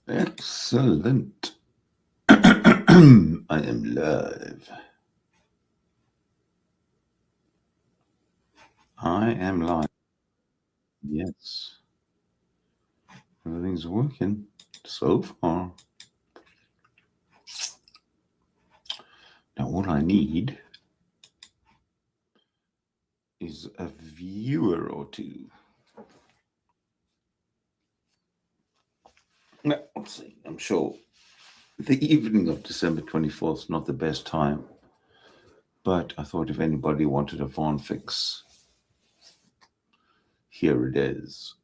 Excellent. I am live. I am live. Yes. Everything's working so far. Now, all I need is a viewer or two. Now, let's see. I'm sure the evening of December 24th is not the best time, but I thought if anybody wanted a phone fix, here it is.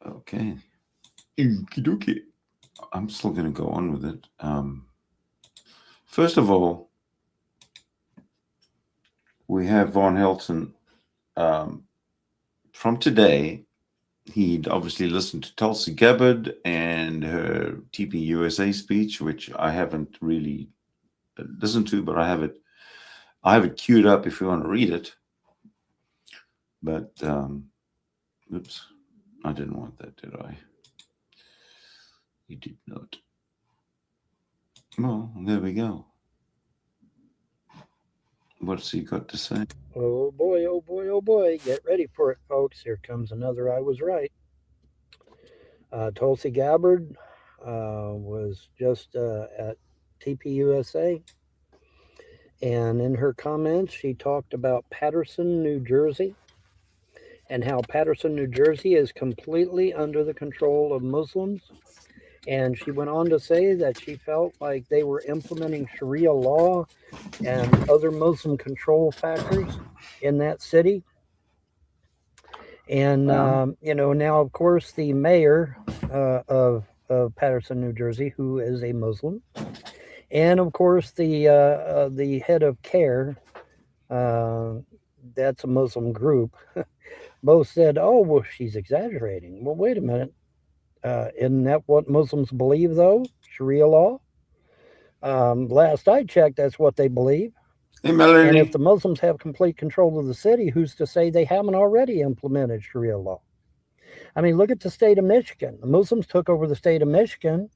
Okay. Okie dokie. I'm still going to go on with it. First of all, we have Von Helton from today. He'd obviously listened to Tulsi Gabbard and her TP USA speech, which I haven't really listened to, but I have it queued up if you want to read it. But oops, I didn't want that, did I? You did not. Well, there we go. What's he got to say? Oh boy, oh boy, oh boy. Get ready for it, folks. Here comes another I was right. Tulsi Gabbard was just at TPUSA, and in her comments, she talked about Patterson, New Jersey, and how Patterson, New Jersey is completely under the control of Muslims. And she went on to say that she felt like they were implementing Sharia law and other Muslim control factors in that city. And, now, of course, the mayor of Patterson, New Jersey, who is a Muslim, and, of course, the head of CARE, uh, that's a Muslim group, both said, oh, well, she's exaggerating. Well, wait a minute. Isn't that what Muslims believe, though? Sharia law? Last I checked, that's what they believe. Hey, And if Melanie. the Muslims have complete control of the city, who's to say they haven't already implemented Sharia law? I mean, look at the state of Michigan. The Muslims took over the state of Michigan.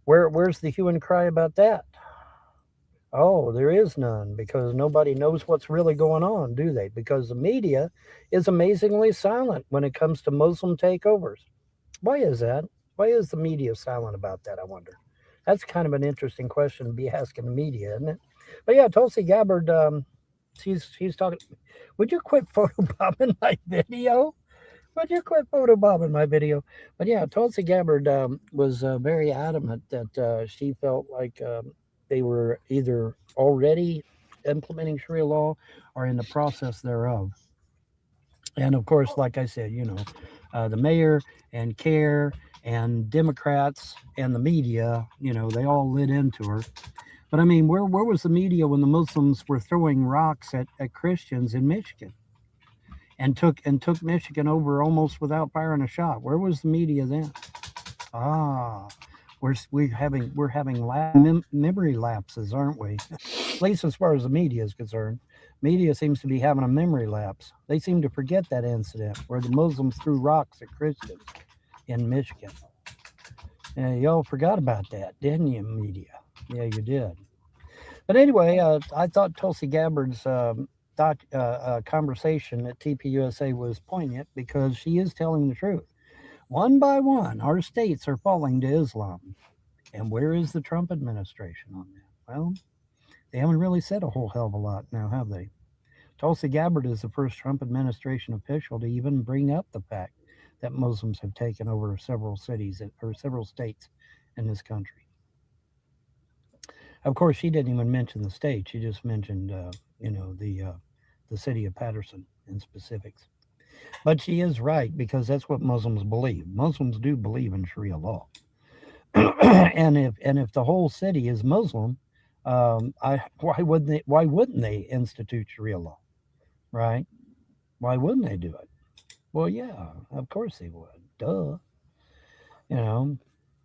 Where's the hue and cry about that? Oh, there is none because nobody knows what's really going on, do they? Because the media is amazingly silent when it comes to Muslim takeovers. Why is that? Why is the media silent about that, I wonder? That's kind of an interesting question to be asking the media, isn't it? But yeah, Tulsi Gabbard, she's talking. Would you quit photobombing my video? Would you quit photobombing my video? But yeah, Tulsi Gabbard was very adamant that she felt like they were either already implementing Sharia law or in the process thereof. And of course, like I said, the mayor and CARE and Democrats and the media, they all lit into her. But I mean, where was the media when the Muslims were throwing rocks at Christians in Michigan and took Michigan over almost without firing a shot? Where was the media then? Ah, we're having memory lapses, aren't we? At least as far as the media is concerned. Media seems to be having a memory lapse. They seem to forget that incident where the Muslims threw rocks at Christians in Michigan. Y'all forgot about that, didn't you, media? Yeah, you did. But anyway, I thought Tulsi Gabbard's conversation at TPUSA was poignant because she is telling the truth. One by one, our states are falling to Islam. And where is the Trump administration on that? Well, they haven't really said a whole hell of a lot now, have they? Tulsi Gabbard is the first Trump administration official to even bring up the fact that Muslims have taken over several cities or several states in this country. Of course, she didn't even mention the state. She just mentioned, the city of Patterson in specifics. But she is right because that's what Muslims believe. Muslims do believe in Sharia law, and if the whole city is Muslim, why wouldn't they institute Sharia law, right? Why wouldn't they do it? Well, yeah, of course they would. Duh. You know,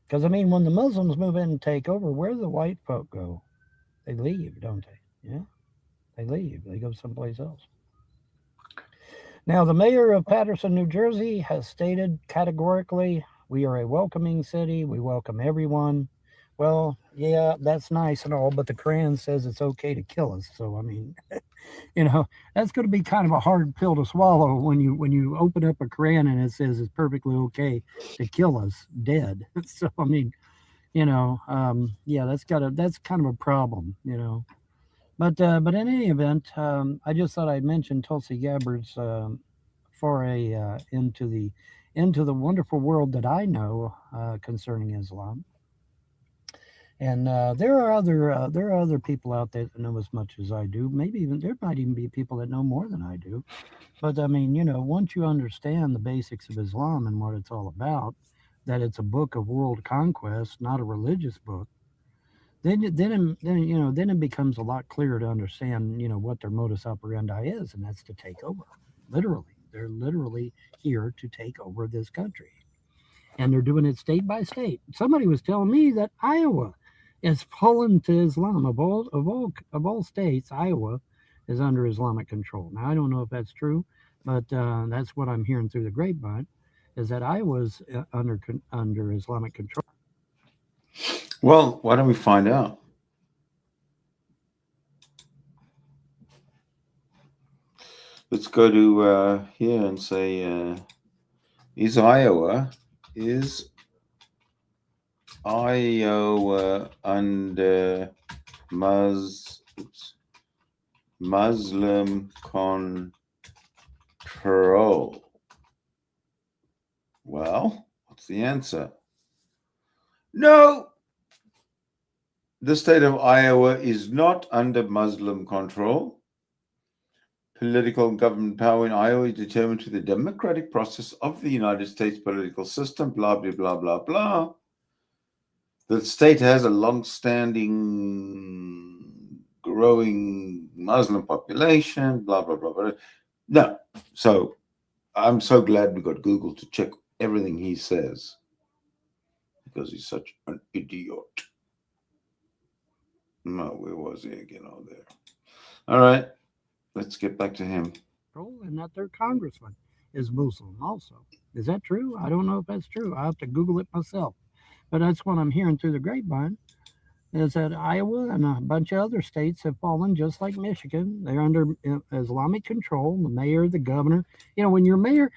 because I mean, when the Muslims move in and take over, where do the white folk go? They leave, don't they? Yeah, they leave. They go someplace else. Now, the mayor of Paterson, New Jersey, has stated categorically, "We are a welcoming city. We welcome everyone." Well, yeah, that's nice and all, but the Quran says it's okay to kill us. So, I mean, that's going to be kind of a hard pill to swallow when you open up a Quran and it says it's perfectly okay to kill us dead. So, I mean, yeah, that's kind of a problem. But in any event, I just thought I'd mention Tulsi Gabbard's foray into the wonderful world that I know concerning Islam. And there are other people out there that know as much as I do. Maybe even there might even be people that know more than I do. But I mean, once you understand the basics of Islam and what it's all about, that it's a book of world conquest, not a religious book, then it becomes a lot clearer to understand what their modus operandi is, and that's to take over. Literally, they're literally here to take over this country, and they're doing it state by state. Somebody was telling me that Iowa is fallen to Islam. Of all states, Iowa is under Islamic control. Now I don't know if that's true, but that's what I'm hearing through the grapevine, is that Iowa's under Islamic control. Well, why don't we find out? Let's go to here and say, is Iowa under Muslim control? Well, what's the answer? No. The state of Iowa is not under Muslim control. Political and government power in Iowa is determined through the democratic process of the United States political system, blah, blah, blah, blah, blah. The state has a long-standing, growing Muslim population, blah, blah, blah, blah. No. So I'm so glad we got Google to check everything he says, because he's such an idiot. No, where was he again? Oh, there. All right. Let's get back to him. And that their congressman is Muslim also. Is that true? I don't know if that's true. I have to Google it myself. But that's what I'm hearing through the grapevine, is that Iowa and a bunch of other states have fallen just like Michigan. They're under Islamic control. The mayor, the governor. When you're mayor,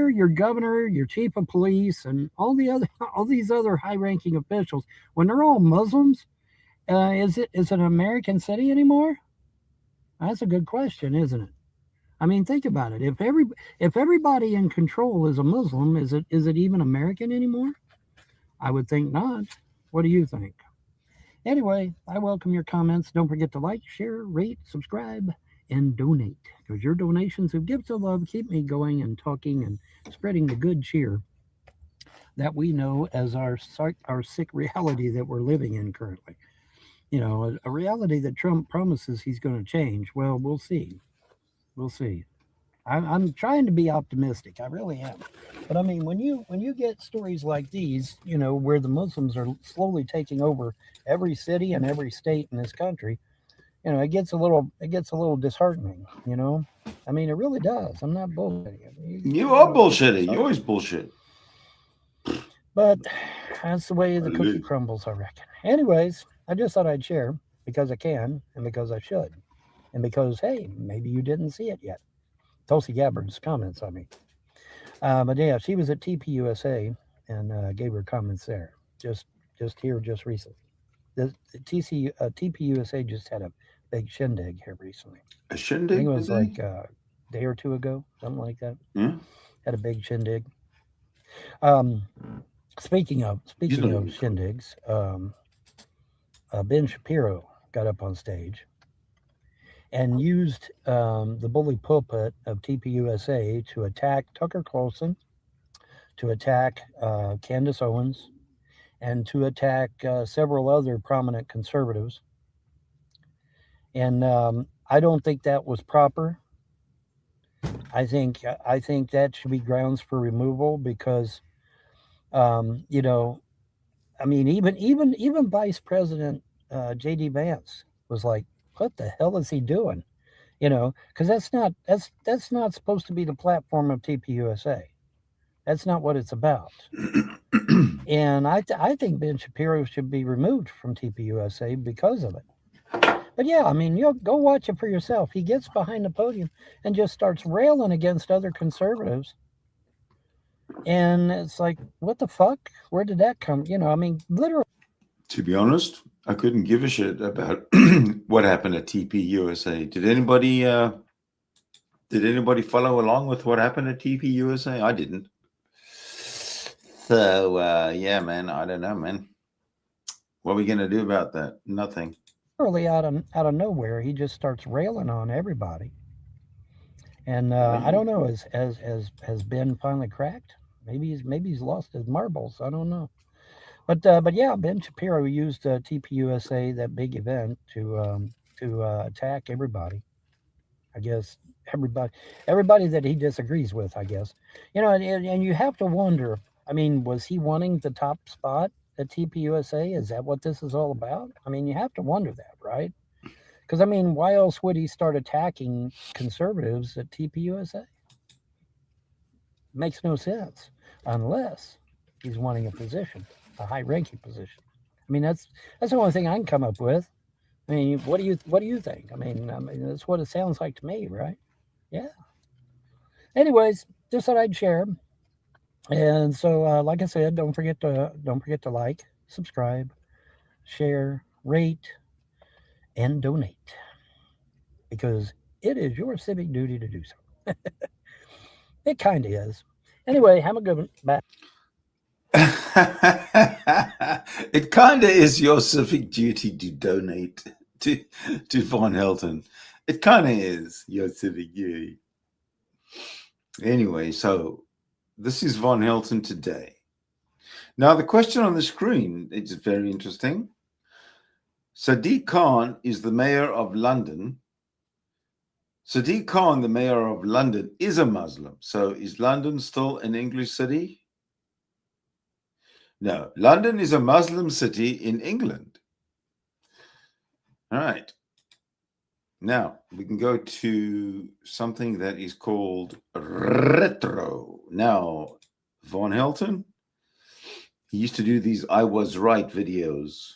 your governor, your chief of police, and all these other high-ranking officials, when they're all Muslims, is it an American city anymore? That's a good question, isn't it? I mean, think about it. If everybody in control is a Muslim, is it even American anymore? I would think not. What do you think? Anyway, I welcome your comments. Don't forget to like, share, rate, subscribe, and donate, because your donations of gifts of love keep me going and talking and spreading the good cheer that we know as our sick reality that we're living in currently. A reality that Trump promises he's going to change. Well, we'll see. We'll see. I'm trying to be optimistic. I really am. But I mean, when you get stories like these, where the Muslims are slowly taking over every city and every state in this country, it gets a little disheartening. I mean, it really does. I'm not bullshitting. You are bullshitting. You always bullshit. But that's the way the cookie crumbles, I reckon. Anyways, I just thought I'd share because I can and because I should. And because, hey, maybe you didn't see it yet. Tulsi Gabbard's comments on me. But yeah, she was at TPUSA and gave her comments there. Just recently. The TPUSA just had a big shindig here recently. A shindig? I think it was like a day or two ago, something like that. Yeah. Had a big shindig. Speaking of shindigs, Ben Shapiro got up on stage and used the bully pulpit of TPUSA to attack Tucker Carlson, to attack Candace Owens, and to attack several other prominent conservatives. And I don't think that was proper. I think that should be grounds for removal because, I mean, even Vice President J.D. Vance was like, what the hell is he doing? you know, because that's not supposed to be the platform of TPUSA. That's not what it's about. And I think Ben Shapiro should be removed from TPUSA because of it. But yeah, I mean, you'll go watch it for yourself. He gets behind the podium and just starts railing against other conservatives. And it's like, what the fuck? Where did that come? You know, I mean, literally. To be honest, I couldn't give a shit about what happened at TPUSA. Did anybody follow along with what happened at TPUSA? I didn't. So yeah, man, I don't know, man. What are we gonna do about that? Nothing. Literally out of nowhere, he just starts railing on everybody. And I don't know, has Ben finally cracked? Maybe he's lost his marbles. I don't know. But yeah, Ben Shapiro used TPUSA, that big event, to attack everybody. I guess everybody that he disagrees with. I guess, you know, and you have to wonder. I mean, was he wanting the top spot at TPUSA? Is that what this is all about? I mean, you have to wonder that, right? Because I mean, why else would he start attacking conservatives at TPUSA? Makes no sense unless he's wanting a position, a high-ranking position. I mean, that's the only thing I can come up with. I mean, what do you think? I mean, that's what it sounds like to me, right? Yeah. Anyways, just thought I'd share. And so, like I said, don't forget to like, subscribe, share, rate, and donate, because it is your civic duty to do so. It kind of is. Anyway, have a good one. Bye. It kind of is your civic duty to donate to Von Helton. It kind of is your civic duty. Anyway, so this is Von Helton today. Now, the question on the screen is very interesting. Sadiq Khan is the mayor of London. Sadiq Khan, the mayor of London, is a Muslim. So is London still an English city? No, London is a Muslim city in England. All right. Now, we can go to something that is called retro. Now, Von Helton, he used to do these I Was Right videos.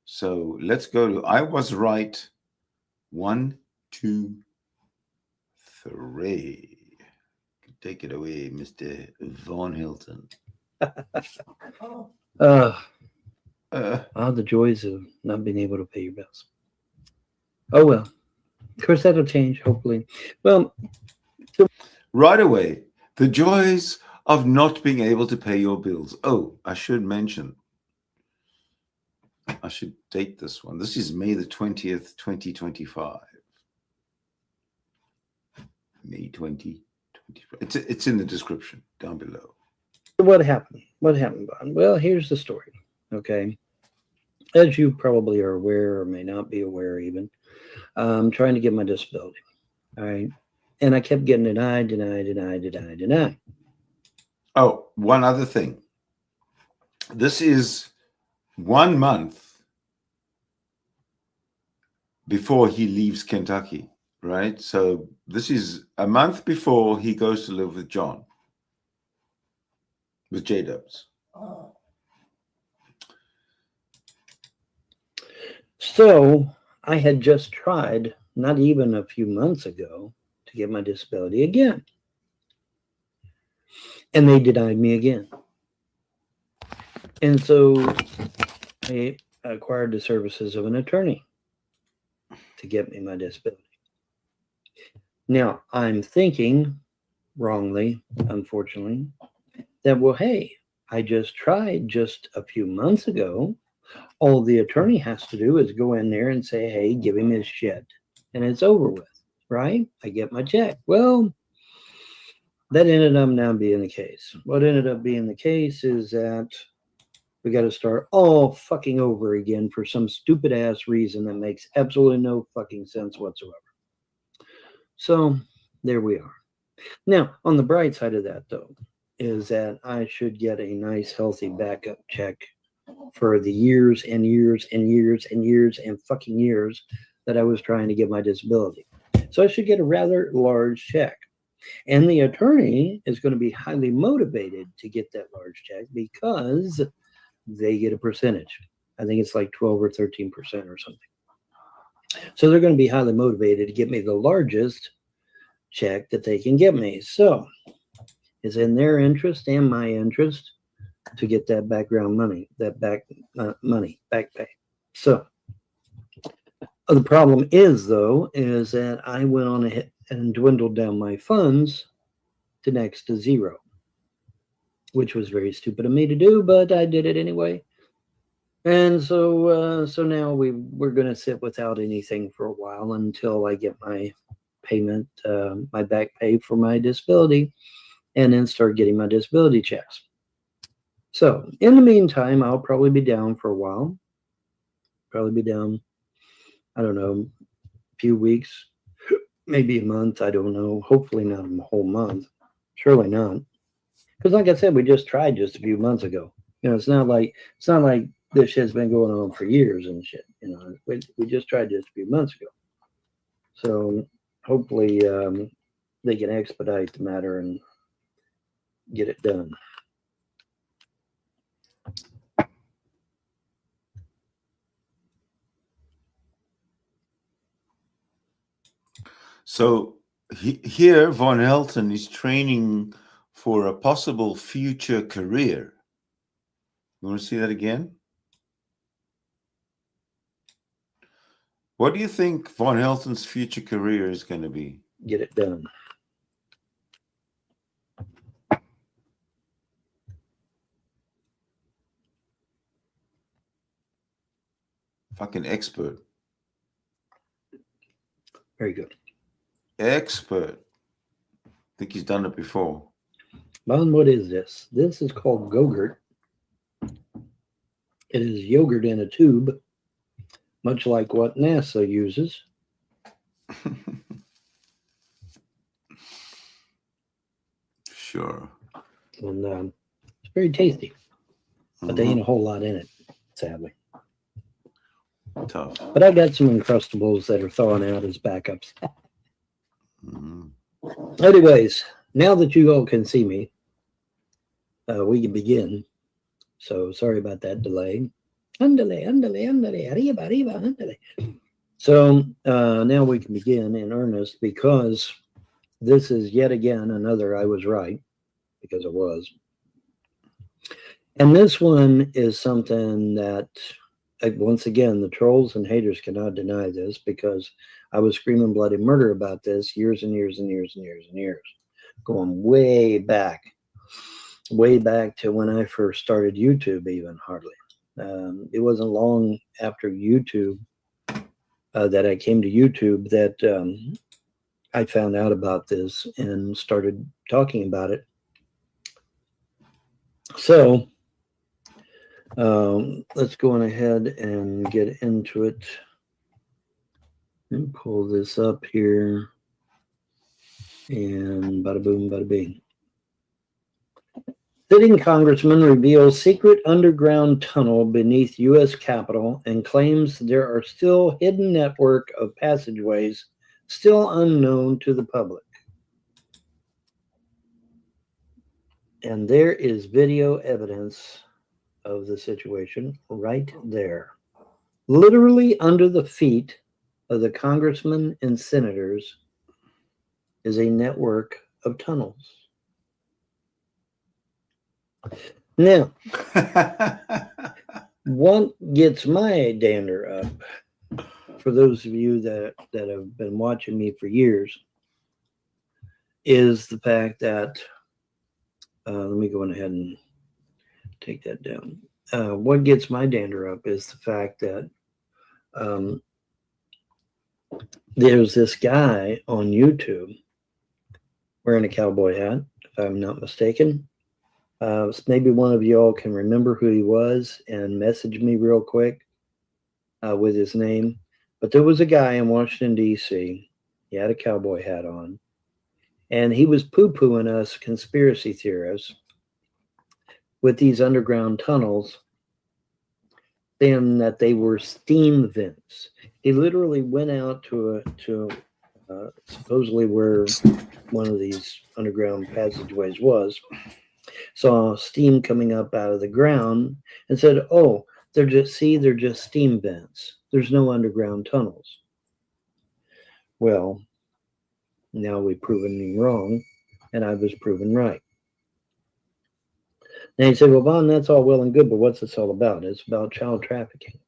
So let's go to I Was Right 1, 2, 3. Take it away, Mr. Von Helton. The joys of not being able to pay your bills. Oh well. Of course, that'll change, hopefully. Well, right away, the joys of not being able to pay your bills. Oh, I should mention, I should date this one. This is May the 20th, 2025. May 2025. It's in the description down below. What happened? What happened, Bon? Well, here's the story. Okay. As you probably are aware or may not be aware even, I'm trying to get my disability. All right. And I kept getting denied. Oh, one other thing. This is 1 month before he leaves Kentucky, right? So this is a month before he goes to live with John, with Jdubs. So I had just tried, not even a few months ago, to get my disability again. And they denied me again. And so I acquired the services of an attorney to get me my disability. Now, I'm thinking, wrongly, unfortunately, that, well, hey, I just tried just a few months ago. All the attorney has to do is go in there and say, hey, give him his shit. And it's over with, right? I get my check. Well, that ended up now being the case. What ended up being the case is that we got to start all fucking over again for some stupid ass reason that makes absolutely no fucking sense whatsoever. So there we are. Now, on the bright side of that, though, is that I should get a nice, healthy backup check for the years and years and years and years and fucking years that I was trying to get my disability. So I should get a rather large check. And the attorney is going to be highly motivated to get that large check because they get a percentage. I think it's like 12 or 13% or something. So they're going to be highly motivated to get me the largest check that they can give me. So it's in their interest and my interest to get that background money, that back pay. So the problem is, though, is that I went on ahead and dwindled down my funds to next to zero, which was very stupid of me to do, but I did it anyway. And so now we're going to sit without anything for a while until I get my payment, my back pay for my disability, and then start getting my disability checks. So in the meantime, I'll probably be down for a while. Probably be down, I don't know, a few weeks, maybe a month. I don't know. Hopefully not a whole month. Surely not. Because like I said, we just tried just a few months ago. You know, it's not like this shit's been going on for years and shit. You know, we just tried just a few months ago. So hopefully they can expedite the matter and get it done. So here, Von Helton is training for a possible future career. You want to see that again? What do you think Von Helton's future career is going to be? Get it done. Fucking expert. Very good. Expert. I think he's done it before. Bon, what is this? This is called Gogurt. It is yogurt in a tube, much like what NASA uses. Sure. And it's very tasty, but there ain't a whole lot in it, sadly. Tough. But I got some Uncrustables that are thawing out as backups. Anyways, now that you all can see me, we can begin. So sorry about that delay. Andale, arriba, andale. So now we can begin in earnest because this is yet again another I was right, because I was. And this one is something that, once again, the trolls and haters cannot deny this because I was screaming bloody murder about this years and years and years and years and years, going way back to when I first started YouTube, even hardly. It wasn't long after YouTube that I came to YouTube that I found out about this and started talking about it. So let's go on ahead and get into it and pull this up here, and bada boom, bada bing. Sitting congressman reveals secret underground tunnel beneath U.S. Capitol and claims there are still hidden network of passageways still unknown to the public. And there is video evidence of the situation right there. Literally under the feet of the congressmen and senators is a network of tunnels. Now, what gets my dander up, for those of you that have been watching me for years, is the fact that, let me go on ahead and take that down. What gets my dander up is the fact that there's this guy on YouTube wearing a cowboy hat, if I'm not mistaken. Maybe one of y'all can remember who he was and message me real quick with his name. But there was a guy in Washington, D.C. He had a cowboy hat on. And he was poo-pooing us conspiracy theorists with these underground tunnels, saying that they were steam vents. He literally went out to supposedly where one of these underground passageways was, saw steam coming up out of the ground and said, oh, they're just steam vents. There's no underground tunnels. Well, now we've proven me wrong, and I was proven right. And he said, well, Vaughn, that's all well and good, but what's this all about? It's about child trafficking.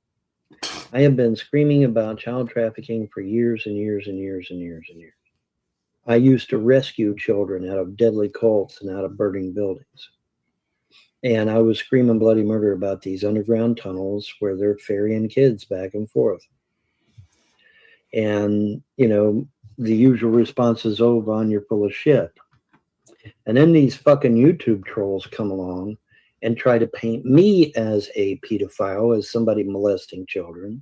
I have been screaming about child trafficking for years and years and years and years and years. I used to rescue children out of deadly cults and out of burning buildings. And I was screaming bloody murder about these underground tunnels where they're ferrying kids back and forth. And, you know, the usual response is, oh, Vaughn, you're full of shit. And then these fucking YouTube trolls come along and try to paint me as a pedophile, as somebody molesting children,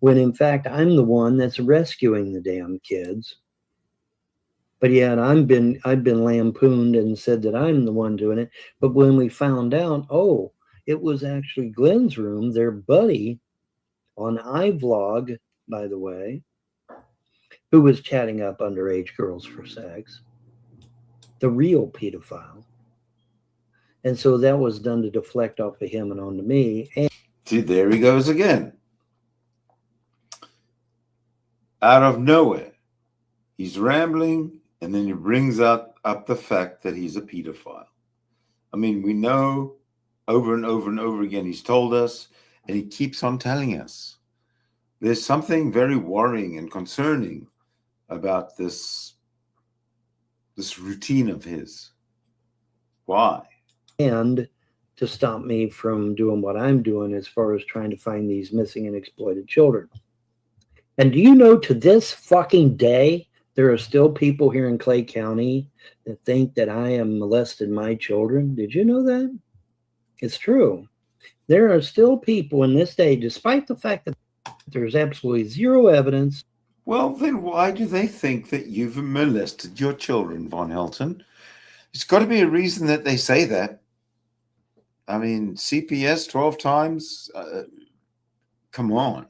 when in fact I'm the one that's rescuing the damn kids. But yet I've been lampooned and said that I'm the one doing it. But when we found out, oh, it was actually Glenn's room, their buddy on iVlog, by the way, who was chatting up underage girls for sex, the real pedophile. And so that was done to deflect off of him and onto me. And see, there he goes again. Out of nowhere, he's rambling, and then he brings up the fact that he's a pedophile. I mean, we know over and over and over again, he's told us, and he keeps on telling us. There's something very worrying and concerning about this routine of his. Why? And to stop me from doing what I'm doing as far as trying to find these missing and exploited children. And do you know, to this fucking day, there are still people here in Clay County that think that I am molested my children? Did you know that? It's true. There are still people in this day, despite the fact that there's absolutely zero evidence. Well, then why do they think that you've molested your children, Von Helton? It's got to be a reason that they say that. I mean, CPS 12 times? Come on.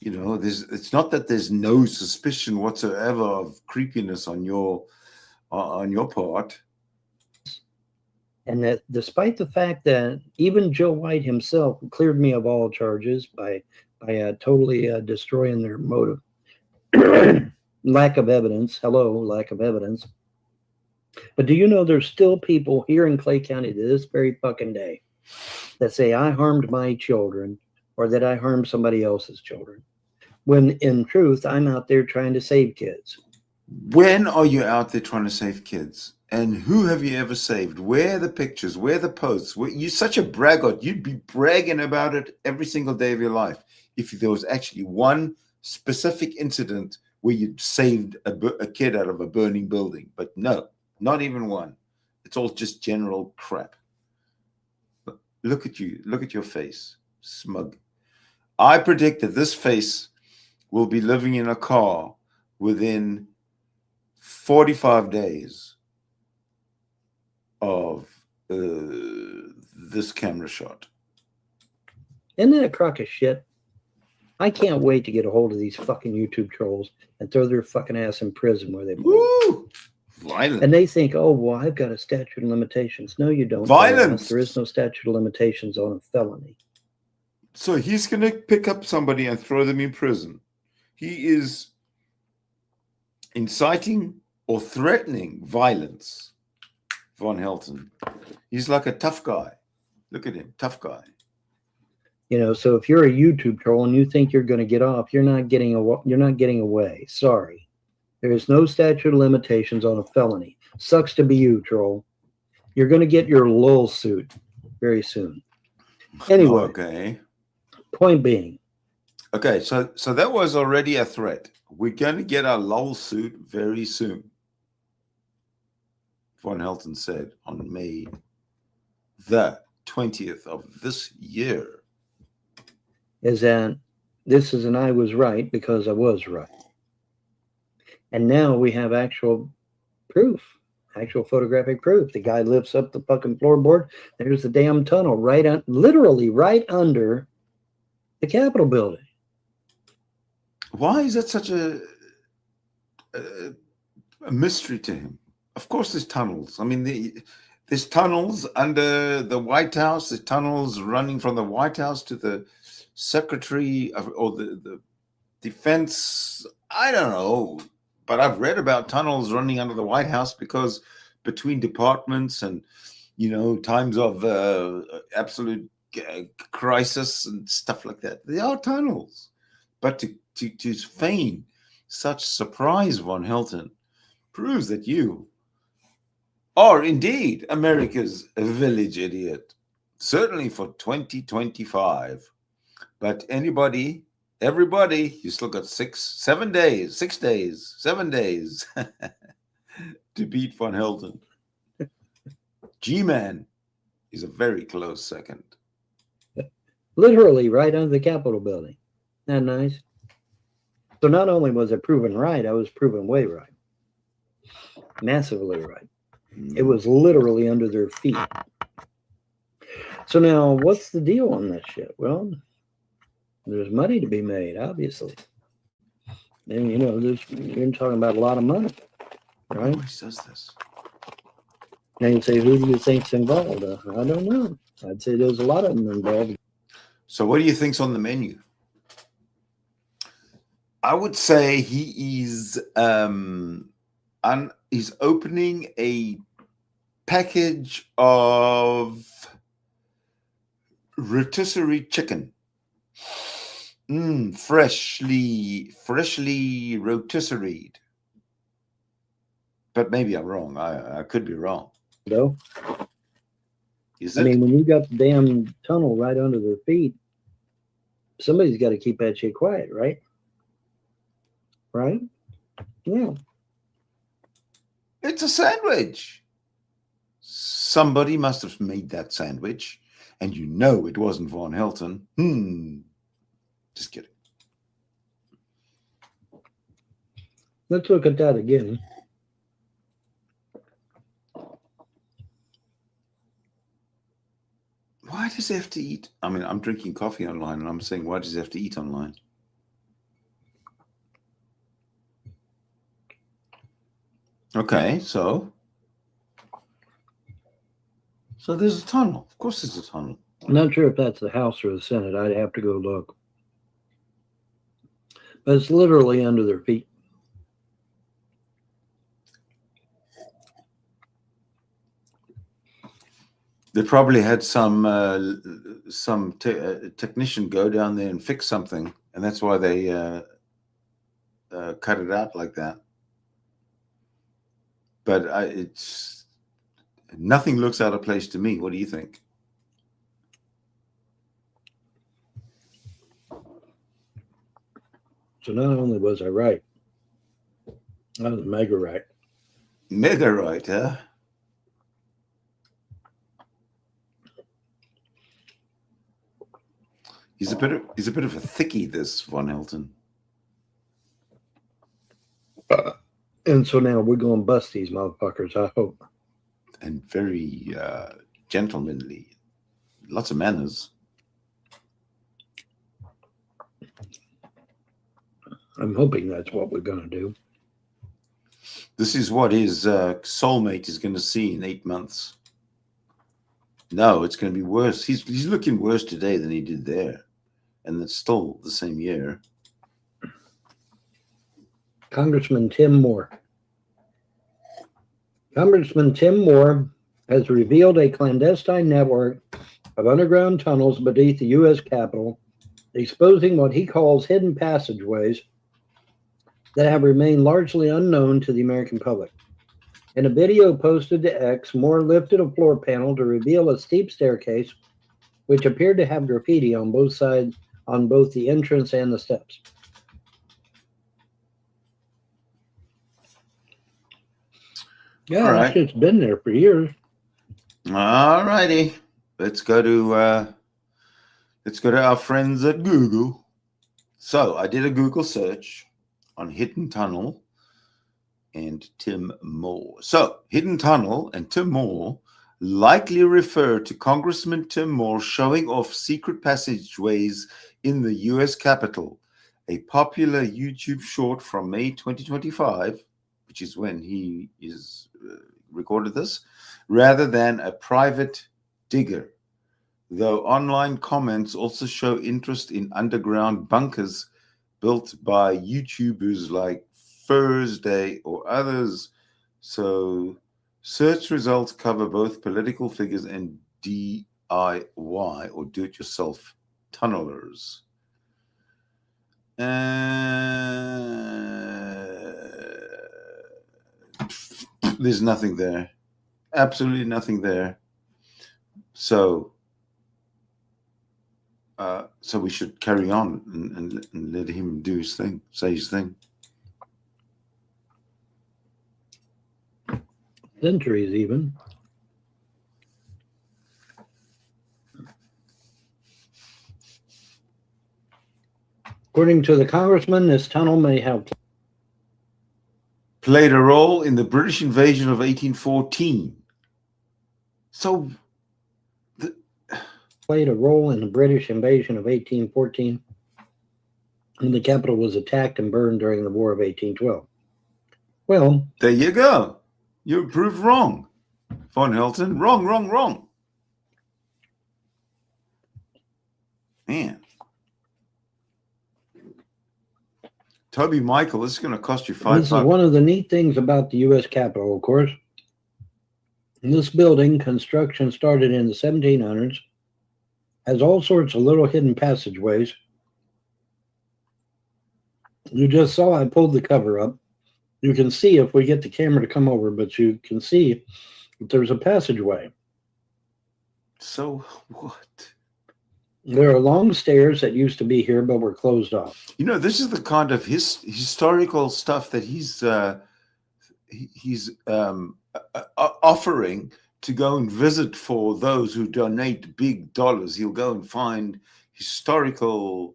You know, it's not that there's no suspicion whatsoever of creepiness on your part. And that despite the fact that even Joe White himself cleared me of all charges by totally destroying their motive. Lack of evidence. Hello, lack of evidence. But do you know there's still people here in Clay County to this very fucking day that say I harmed my children or that I harmed somebody else's children, when in truth I'm out there trying to save kids. When are you out there trying to save kids? And who have you ever saved? Where are the pictures? Where are the posts? You're such a braggart. You'd be bragging about it every single day of your life if there was actually one specific incident where you saved a kid out of a burning building. But no, not even one. It's all just general crap. Look at you. Look at your face. Smug. I predict that this face will be living in a car within 45 days of this camera shot. Isn't that a crock of shit? I can't wait to get a hold of these fucking YouTube trolls and throw their fucking ass in prison where they belong. Woo! Violent. And they think, oh, well, I've got a statute of limitations. No, you don't. Violence. There is no statute of limitations on a felony. So he's going to pick up somebody and throw them in prison. He is inciting or threatening violence. Von Helton. He's like a tough guy. Look at him, tough guy. You know, so if you're a YouTube troll and you think you're going to get off, you're not getting away. Sorry. There is no statute of limitations on a felony. Sucks to be you, troll. You're going to get your lull suit very soon. Anyway. Okay. Point being. Okay, so that was already a threat. We're going to get our lull suit very soon. Von Helton said on May the 20th of this year. Is that this is an I was right because I was right. And now we have actual proof, actual photographic proof. The guy lifts up the fucking floorboard. There's the damn tunnel literally right under the Capitol building. Why is that such a a mystery to him. Of course, there's tunnels. I mean, there's tunnels under the White House. There's tunnels running from the White House to the Secretary of, or the Defense. I don't know, but I've read about tunnels running under the White House because between departments and, times of absolute crisis and stuff like that, there are tunnels. But to feign such surprise, Von Helton, proves that you are indeed America's village idiot, certainly for 2025. But everybody, you still got 7 days to beat Von Helton. G-Man is a very close second. Literally right under the Capitol building. Isn't that nice? So not only was it proven right, I was proven way right. Massively right. It was literally under their feet. So now, what's the deal on that shit? Well, there's money to be made, obviously. And, you're talking about a lot of money, right? Who says this? Now you say, who do you think's involved? I don't know. I'd say there's a lot of them involved. So what do you think's on the menu? I would say he is he's opening a package of rotisserie chicken. Freshly rotisseried. But maybe I'm wrong. I could be wrong. No. Is it? I mean, when you got the damn tunnel right under their feet, somebody's got to keep that shit quiet, right? Right? Yeah. It's a sandwich. Somebody must have made that sandwich, and it wasn't Von Helton. Just kidding. Let's look at that again. Why does he have to eat? I mean, I'm drinking coffee online, and I'm saying, why does he have to eat online? Okay, so there's a tunnel. Of course there's a tunnel. I'm not sure if that's the House or the Senate. I'd have to go look. But it's literally under their feet. They probably had some technician go down there and fix something, and that's why they cut it out like that. But it's nothing looks out of place to me. What do you think? So not only was I right, I was mega right. Mega right, huh? He's a bit of a thickie, this Von Helton. And so now we're going to bust these motherfuckers, I hope. And very gentlemanly. Lots of manners. I'm hoping that's what we're going to do. This is what his soulmate is going to see in 8 months. No, it's going to be worse. He's looking worse today than he did there. And it's still the same year. Congressman Tim Moore. Congressman Tim Moore has revealed a clandestine network of underground tunnels beneath the U.S. Capitol, exposing what he calls hidden passageways that have remained largely unknown to the American public. In a video posted to X, Moore lifted a floor panel to reveal a steep staircase, which appeared to have graffiti on both sides, on both the entrance and the steps. Yeah, all right. It's been there for years. All righty. Let's go to our friends at Google. So I did a Google search on Hidden Tunnel and Tim Moore. So Hidden Tunnel and Tim Moore likely refer to Congressman Tim Moore showing off secret passageways in the U.S. Capitol, a popular YouTube short from May 2025, which is when he is recorded this, rather than a private digger. Though online comments also show interest in underground bunkers built by YouTubers like Thursday or others. So search results cover both political figures and DIY or do-it-yourself tunnelers. There's nothing there. Absolutely nothing there. So we should carry on and let him do his thing, say his thing. Centuries even. According to the congressman, this tunnel may have played a role in the British invasion of 1814. So played a role in the British invasion of 1814, and the capital was attacked and burned during the War of 1812. Well, there you go. You're proved wrong, Von Helton. Wrong. Man. Toby Michael, this is going to cost you $5. This is one of the neat things about the U.S. Capitol, of course. In this building, construction started in the 1700s, has all sorts of little hidden passageways. You just saw I pulled the cover up. You can see if we get the camera to come over, but you can see that there's a passageway. So what? There are long stairs that used to be here, but were closed off. You know, this is the kind of historical stuff that he's offering to go and visit for those who donate big dollars. He'll go and find historical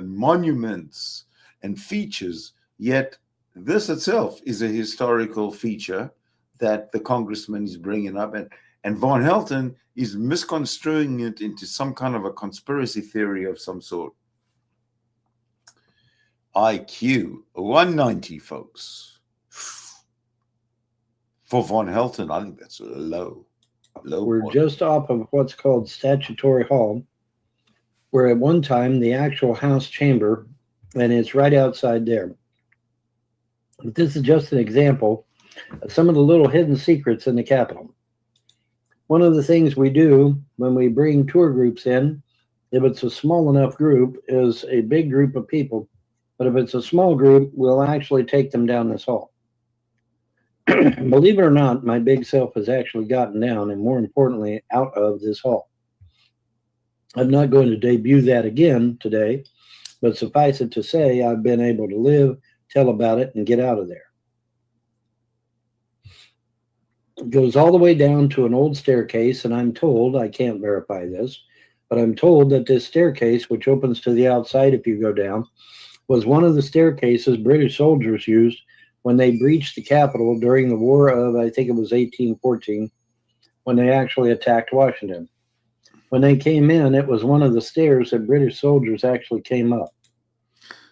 monuments and features, yet this itself is a historical feature that the congressman is bringing up, and Von Helton is misconstruing it into some kind of a conspiracy theory of some sort. IQ 190, folks. For Von Helton, I think that's low. We're just off of what's called Statutory Hall, where at one time the actual House chamber, and it's right outside there. But this is just an example of some of the little hidden secrets in the Capitol. One of the things we do when we bring tour groups in, if it's a small enough group, is a big group of people. But if it's a small group, we'll actually take them down this hall. Believe it or not, my big self has actually gotten down, and more importantly, out of this hall. I'm not going to debut that again today, but suffice it to say, I've been able to live, tell about it, and get out of there. It goes all the way down to an old staircase, and I'm told, I can't verify this, but I'm told that this staircase, which opens to the outside if you go down, was one of the staircases British soldiers used when they breached the Capitol during the War of, I think it was 1814, when they actually attacked Washington. When they came in, it was one of the stairs that British soldiers actually came up.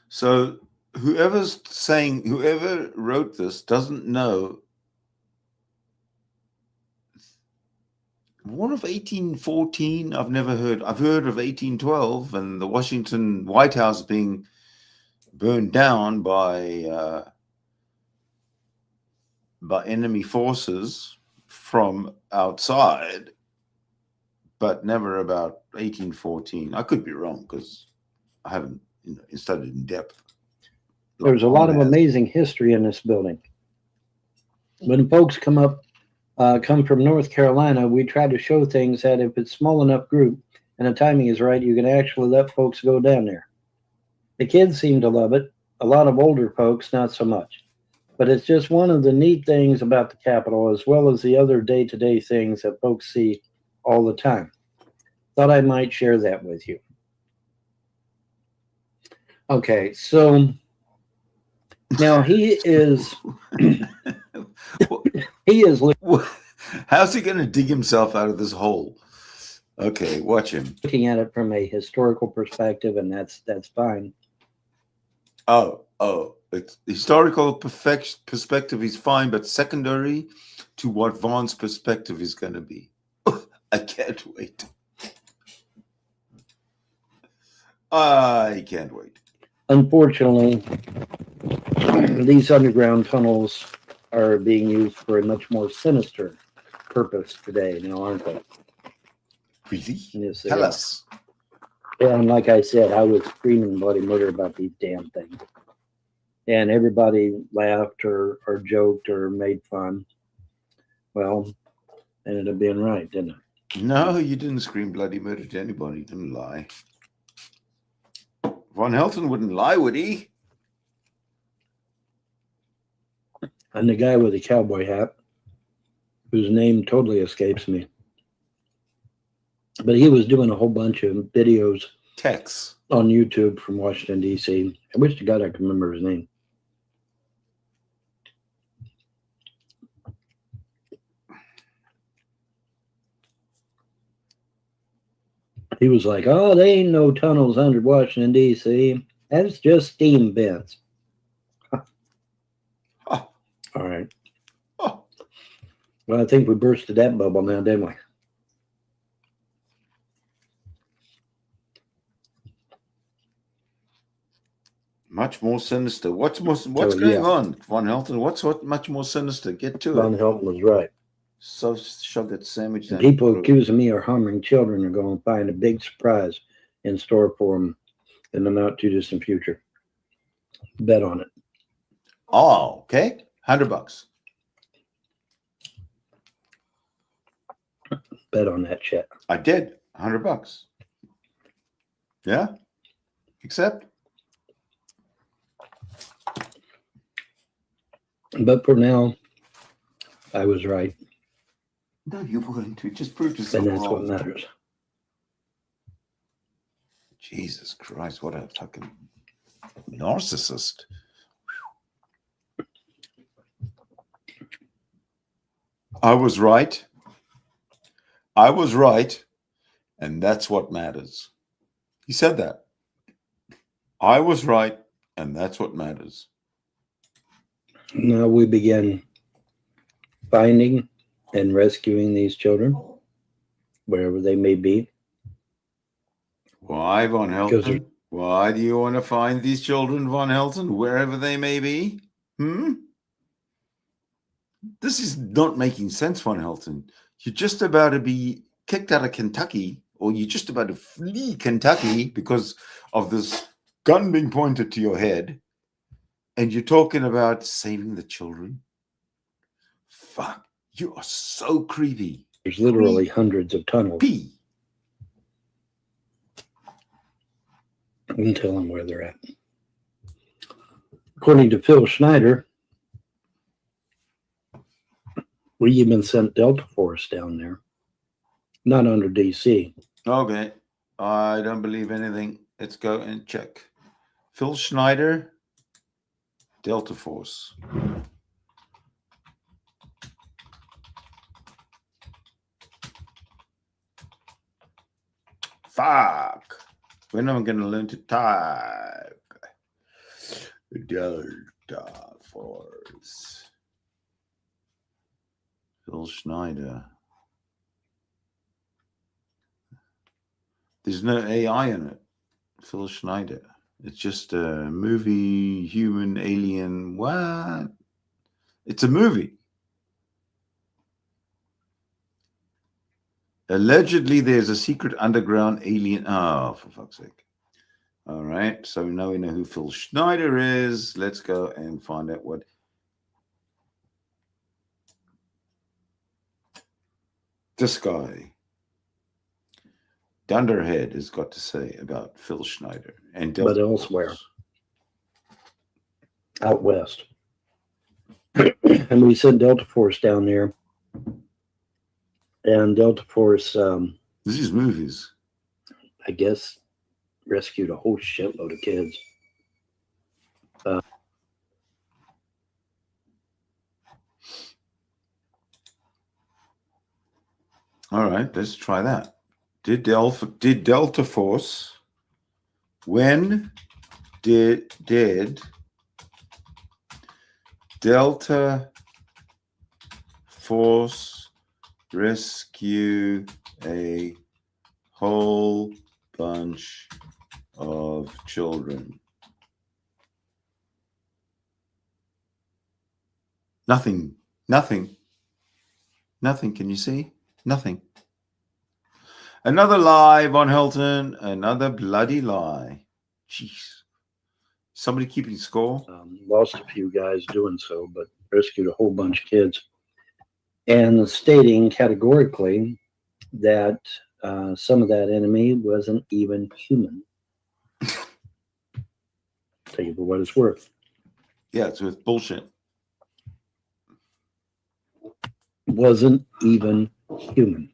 So whoever wrote this doesn't know War of 1814. I've never heard. I've heard of 1812 and the Washington White House being burned down by enemy forces from outside, but never about 1814. I could be wrong because I haven't studied in depth. There's a lot of amazing history in this building. When folks come from North Carolina, we try to show things that if it's small enough group and the timing is right, you can actually let folks go down there. The kids seem to love it. A lot of older folks, not so much. But it's just one of the neat things about the Capitol, as well as the other day-to-day things that folks see all the time. Thought I might share that with you. Okay, so now he is how's he going to dig himself out of this hole? Okay, watch him. Looking at it from a historical perspective, and that's fine. It's historical perspective is fine, but secondary to what Vaughn's perspective is going to be. I can't wait. I can't wait. Unfortunately, these underground tunnels are being used for a much more sinister purpose today now, aren't they? Really? Yes, they Tell are. us. And like I said, I was screaming bloody murder about these damn things. And everybody laughed or joked or made fun. Well, ended up being right, didn't it? No, you didn't scream bloody murder to anybody. You didn't lie. Von Helton wouldn't lie, would he? And the guy with the cowboy hat, whose name totally escapes me, but he was doing a whole bunch of videos Tex. on YouTube from Washington, D.C. I wish to God I could remember his name. He was like, oh, they ain't no tunnels under Washington, D.C. That's just steam vents. Oh. All right. Oh. Well, I think we bursted that bubble now, didn't we? Much more sinister. What's going on, Von Helton? What's much more sinister? Get to Von it. Helton was right. So shove that sandwich down. People accusing me of harming children are going to find a big surprise in store for them in the not too distant future. Bet on it. Oh, okay. $100. Bet on that shit. I did. $100. Yeah. Accept. But for now, I was right. No, you weren't. You just proved yourself And that's wrong. what matters. Jesus Christ, what a fucking narcissist. I was right. I was right. And that's what matters. He said that. I was right. And that's what matters. Now we begin finding and rescuing these children, wherever they may be. Why, Von Helton? Why do you want to find these children, Von Helton, wherever they may be? This is not making sense, Von Helton. You're just about to be kicked out of Kentucky, or you're just about to flee Kentucky because of this gun being pointed to your head, and you're talking about saving the children? Fuck, you are so creepy. There's literally hundreds of tunnels. I can tell them where they're at. According to Phil Schneider, we even sent Delta Force down there. Not under DC. Okay. I don't believe anything. Let's go and check. Phil Schneider, Delta Force. Fuck. When am I going to learn to type? Delta Force. Phil Schneider. There's no AI in it. Phil Schneider. It's just a movie, human, alien. What? It's a movie. Allegedly, there's a secret underground alien. Oh, for fuck's sake. All right. So now we know who Phil Schneider is. Let's go and find out what. This guy, Dunderhead, has got to say about Phil Schneider and Delta but elsewhere, Force. Out west. And we sent Delta Force down there. And Delta Force, This is movies. I guess, rescued a whole shitload of kids. All right, let's try that. Did Delta Force, when did Delta Force rescue a whole bunch of children? Nothing. Can you see? Nothing. Another lie, Von Helton. Another bloody lie. Jeez. Somebody keeping score? Lost a few guys doing so, but rescued a whole bunch of kids. And stating categorically that some of that enemy wasn't even human. Take it for what it's worth. Yeah, it's with bullshit. Wasn't even human.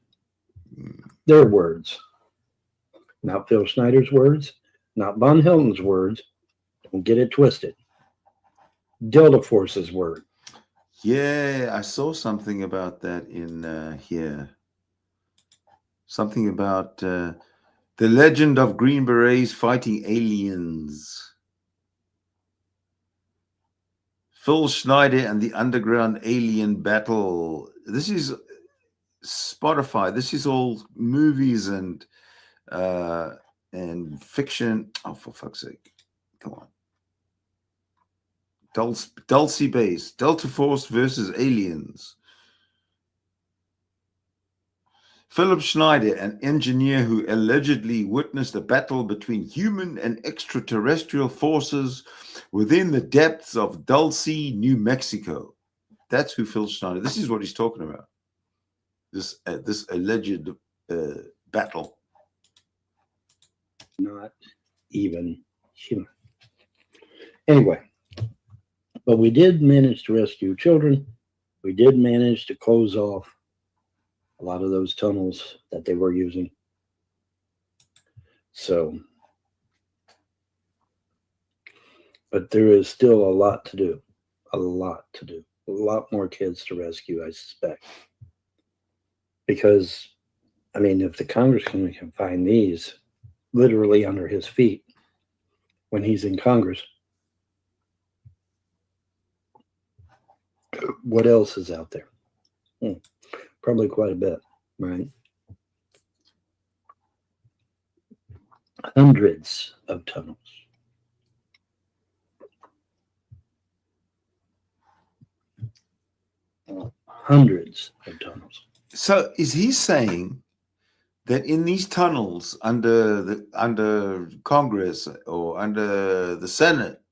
Their words. Not Phil Schneider's words, not Von Helton's words. Don't get it twisted. Delta Force's word. Yeah, I saw something about that in here. Something about the legend of Green Berets fighting aliens. Phil Schneider and the underground alien battle. This is Spotify. This is all movies and fiction. Oh, for fuck's sake. Come on. Dulce base. Delta Force versus aliens. Philip Schneider, an engineer who allegedly witnessed a battle between human and extraterrestrial forces within the depths of Dulce, New Mexico. That's who Phil Schneider. This is what he's talking about. This alleged battle. Not even human. Anyway, but we did manage to rescue children. We did manage to close off a lot of those tunnels that they were using. So, but there is still a lot to do. A lot to do. A lot more kids to rescue, I suspect. Because, I mean, if the congressman can find these literally under his feet when he's in Congress, what else is out there? Probably quite a bit, right? Hundreds of tunnels. Hundreds of tunnels. So is he saying that in these tunnels under Congress or under the Senate,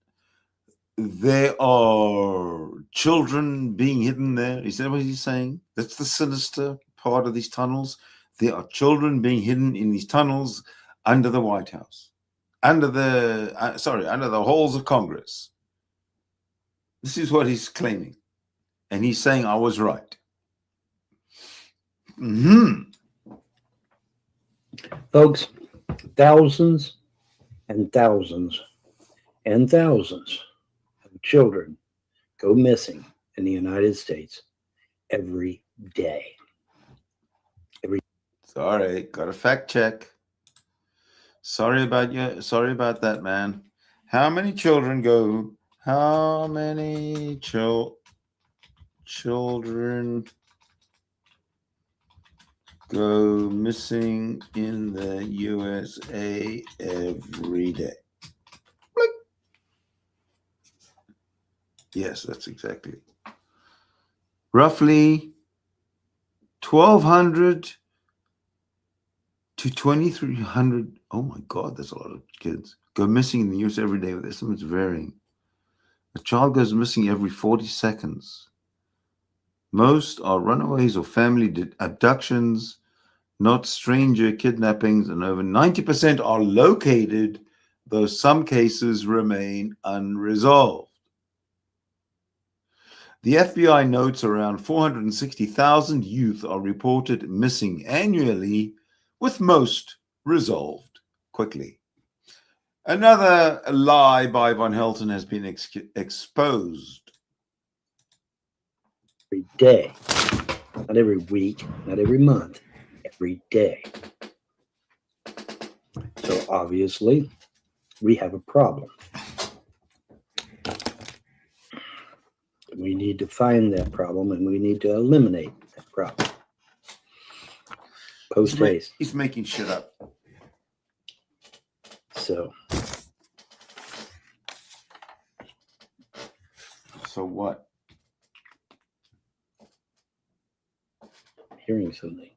there are children being hidden there? Is that what he's saying? That's the sinister part of these tunnels. There are children being hidden in these tunnels under the White House, under the halls of Congress. This is what he's claiming. And he's saying, I was right. Folks, thousands and thousands and thousands of children go missing in the United States every day. Sorry, got a fact check. Sorry about that, man. How many children go? How many children go missing in the USA every day? Blink. Yes, that's exactly it. Roughly 1,200 to 2,300. Oh my God, that's a lot of kids go missing in the US every day, with estimates varying. A child goes missing every 40 seconds. Most are runaways or family abductions, not stranger kidnappings, and over 90% are located, though some cases remain unresolved. The FBI notes around 460,000 youth are reported missing annually, with most resolved quickly. Another lie by Von Helton has been exposed. Every day, not every week, not every month, every day. So obviously, we have a problem. We need to find that problem, and we need to eliminate that problem. Post haste. He's making shit up. So what? Hearing something.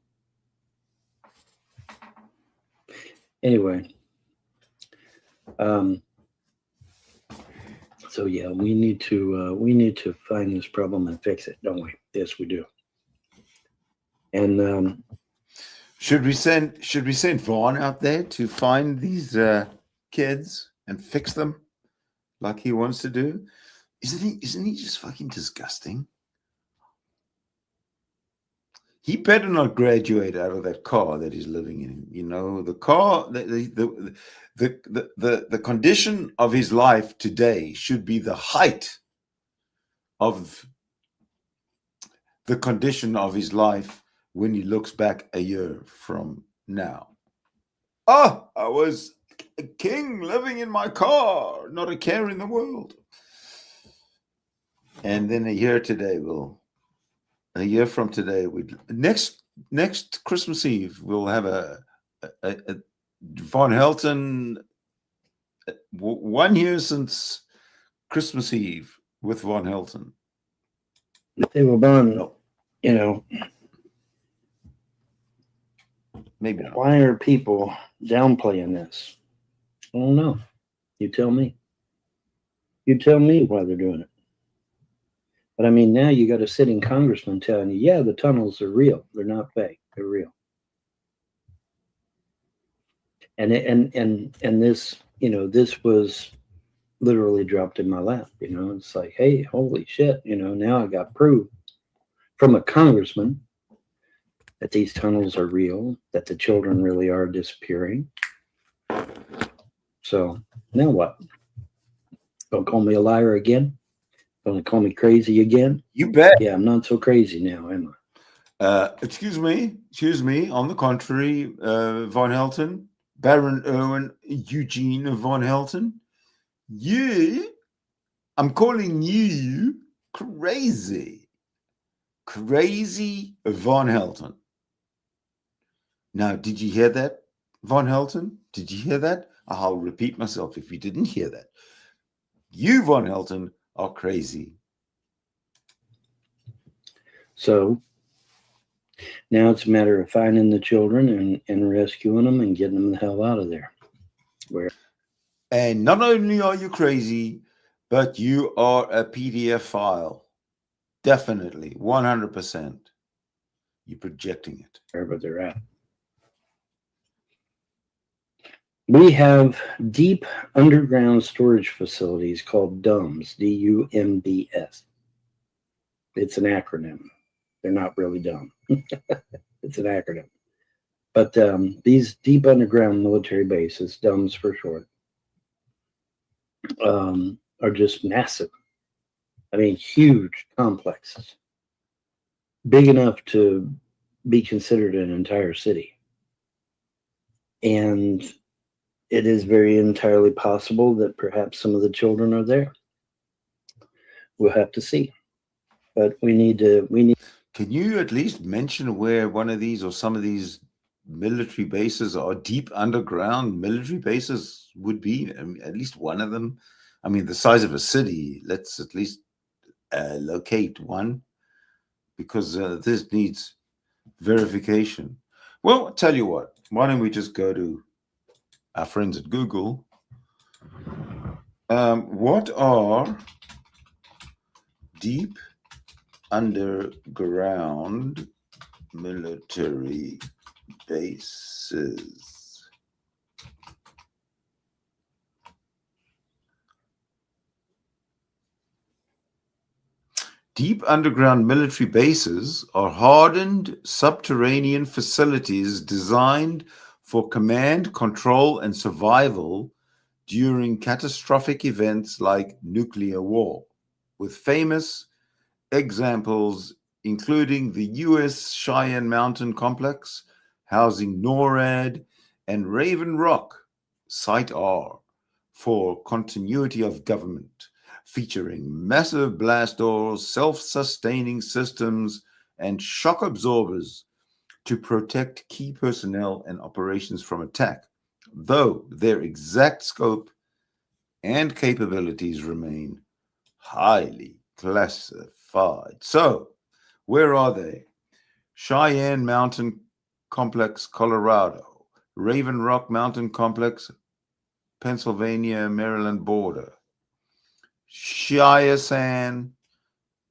Anyway. So yeah, we need to find this problem and fix it, don't we? Yes, we do. And should we send Vaughn out there to find these kids and fix them like he wants to do? Isn't he just fucking disgusting? He better not graduate out of that car that he's living in. You know, the car, the condition of his life today should be the height of the condition of his life when he looks back a year from now. Oh, I was a king living in my car, not a care in the world. And then a year from today, next Christmas Eve, we'll have a Von Helton 1 year since Christmas Eve with Von Helton. They were born, you know. Maybe not. Why are people downplaying this? I don't know. You tell me. You tell me why they're doing it. But I mean, now you got a sitting congressman telling you, yeah, the tunnels are real. They're not fake. They're real. And this, you know, this was literally dropped in my lap. You know, it's like, hey, holy shit. You know, now I got proof from a congressman that these tunnels are real, that the children really are disappearing. So now what? Don't call me a liar again? Don't call me crazy again? You bet. Yeah, I'm not so crazy now, am I? Excuse me. On the contrary, Von Helton, Baron Erwin Eugene Von Helton, I'm calling you crazy. Crazy Von Helton. Now, did you hear that, Von Helton? Did you hear that? I'll repeat myself if you didn't hear that. You, Von Helton, are crazy. So now it's a matter of finding the children and rescuing them and getting them the hell out of there. And not only are you crazy, but you are a PDF file. Definitely, 100%. You're projecting it. Wherever they're at. We have deep underground storage facilities called DUMBs, D-U-M-B-S. It's an acronym. They're not really dumb. It's an acronym. But these deep underground military bases, DUMBs for short, are just massive. I mean, huge complexes. Big enough to be considered an entire city. And it is very entirely possible that perhaps some of the children are there. We'll have to see. But we need. Can you at least mention where one of these or some of these military bases or deep underground military bases would be? I mean, at least one of them. I mean, the size of a city. Let's at least locate one, because this needs verification. Well, I'll tell you what. Why don't we just go to our friends at Google? What are deep underground military bases? Deep underground military bases are hardened subterranean facilities designed for command, control, and survival during catastrophic events like nuclear war, with famous examples including the U.S. Cheyenne Mountain Complex, housing NORAD, and Raven Rock, Site R, for continuity of government. featuring massive blast doors, self-sustaining systems, and shock absorbers to protect key personnel and operations from attack, though their exact scope and capabilities remain highly classified. So, where are they? Cheyenne Mountain Complex, Colorado. Raven Rock Mountain Complex, Pennsylvania, Maryland border. Shiashan,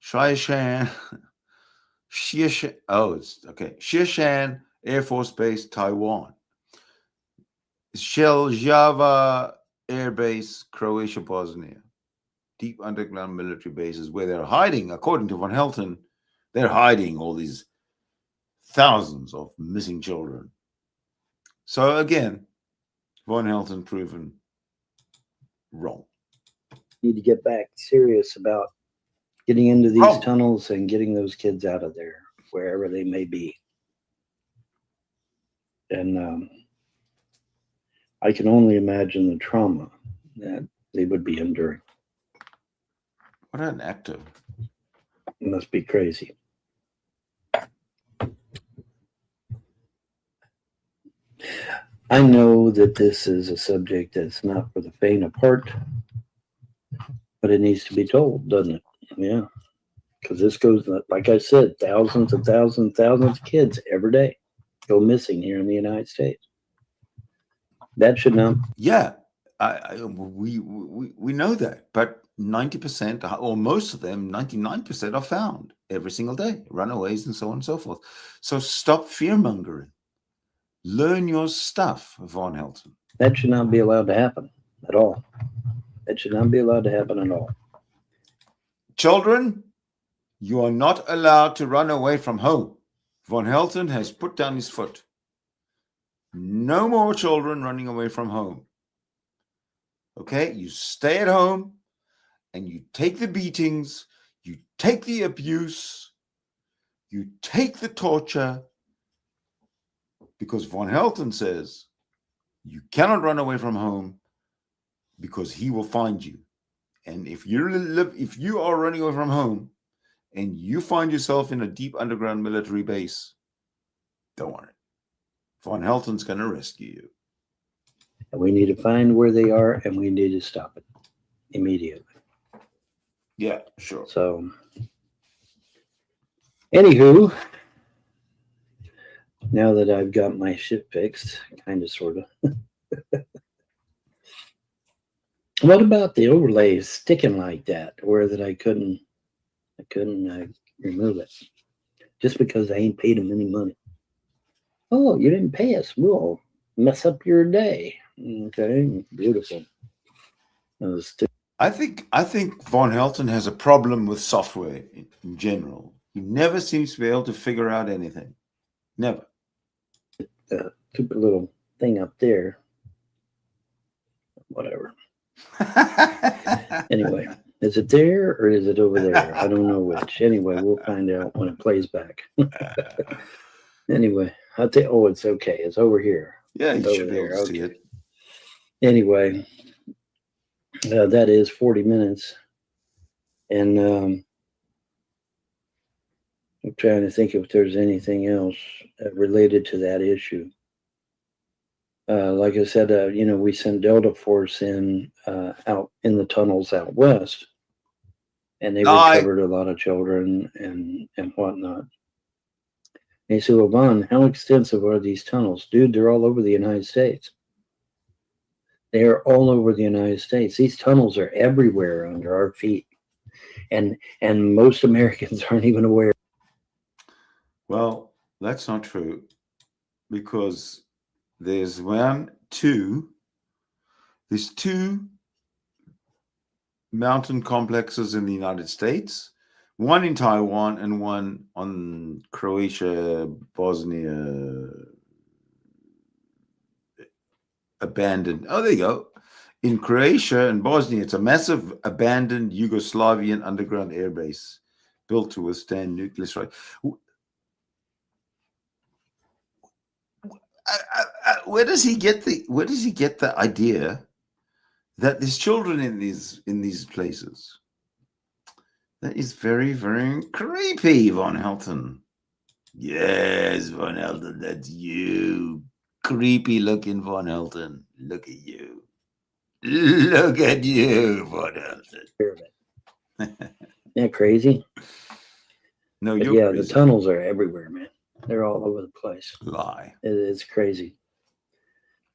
Shiashan Air Force Base, Taiwan. Java Air Base, Croatia, Bosnia. Deep underground military bases where they're hiding, according to von Helton, they're hiding all these thousands of missing children. So again, von Helton proven wrong. Need to get back serious about getting into these tunnels and getting those kids out of there, wherever they may be. And I can only imagine the trauma that they would be enduring. What an actor. It must be crazy. I know that this is a subject that's not for the faint of heart, but it needs to be told, doesn't it? Yeah. Because this goes, like I said, thousands and thousands and thousands of kids every day go missing here in the United States. That should not. Yeah, we know that, but 90% or most of them, 99% are found every single day, runaways and so on and so forth. So stop fear-mongering. Learn your stuff, von Helton. That should not be allowed to happen at all. That should not be allowed to happen at all. Children, you are not allowed to run away from home. Von Helton has put down his foot. No more children running away from home. Okay? You stay at home and you take the beatings, you take the abuse, you take the torture, because von Helton says you cannot run away from home because he will find you. And if you are running away from home and you find yourself in a deep underground military base, don't worry. Von Helton's going to rescue you. And we need to find where they are and we need to stop it immediately. Yeah, sure. So, anywho, now that I've got my shit fixed, kind of, sort of. What about the overlays sticking like that, where that I couldn't remove it, just because I ain't paid them any money? Oh, you didn't pay us. We'll mess up your day. Okay, beautiful. I think von Helton has a problem with software in general. He never seems to be able to figure out anything. Never. Stupid little thing up there. Whatever. Anyway, is it there or is it over there? I don't know which. Anyway, we'll find out when it plays back. Anyway, I'll tell you, oh, it's okay. It's over here. Yeah, it's you over should be there. able to see Okay. it. Anyway, that is 40 minutes. And I'm trying to think if there's anything else related to that issue. Like I said, we sent Delta Force in out in the tunnels out west, and they recovered a lot of children and whatnot. And he said, well, Vaughn, how extensive are these tunnels? Dude, they're all over the United States. They are all over the United States. These tunnels are everywhere under our feet. And most Americans aren't even aware. Well, that's not true, because there's two mountain complexes in the United States, one in Taiwan and one on Croatia, Bosnia, abandoned. Oh, there you go. In Croatia and Bosnia, it's a massive abandoned Yugoslavian underground air base built to withstand nuclear strike. Where does he get the idea that there's children in these places? That is very, very creepy, Von Helton. Yes, Von Helton, that's you. Creepy looking Von Helton. Look at you. Look at you, Von Helton. Isn't that crazy? No, But you're yeah, crazy. the tunnels are everywhere, man. They're all over the place. Lie. It's crazy.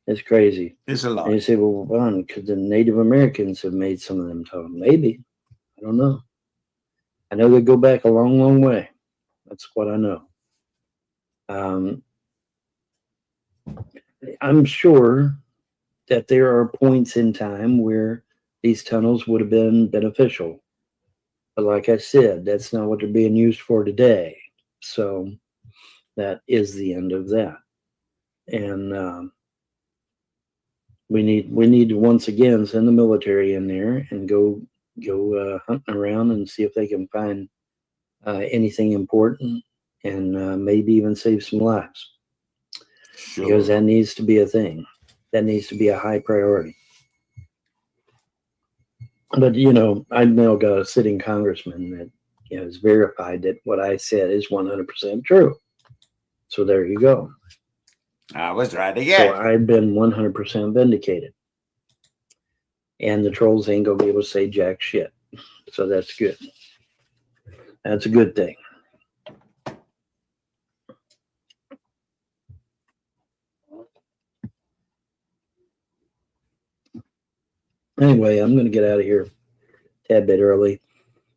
It's crazy. It's a lie. And you say, well, Vaughn, could the Native Americans have made some of them tunnels? Maybe. I don't know. I know they go back a long, long way. That's what I know. I'm sure that there are points in time where these tunnels would have been beneficial. But like I said, that's not what they're being used for today. So that is the end of that. And we need to once again send the military in there and go hunting around and see if they can find anything important and maybe even save some lives. Sure. Because that needs to be a thing. That needs to be a high priority. But I've now got a sitting congressman that has verified that what I said is 100% true. So there you go. I was right again. So I've been 100% vindicated. And the trolls ain't gonna be able to say jack shit. So that's good. That's a good thing. Anyway, I'm going to get out of here a tad bit early.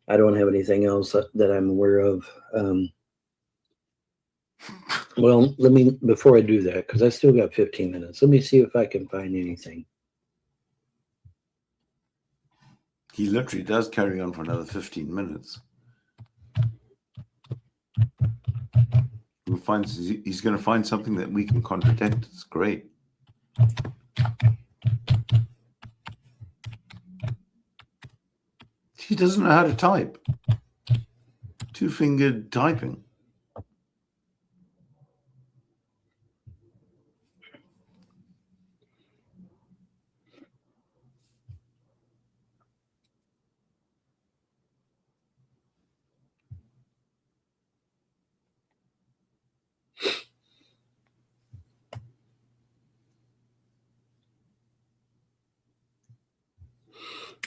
I don't have anything else that I'm aware of. Well, before I do that, because I still got 15 minutes, let me see if I can find anything. He literally does carry on for another 15 minutes. He's going to find something that we can contradict. It's great. He doesn't know how to type. Two-fingered typing.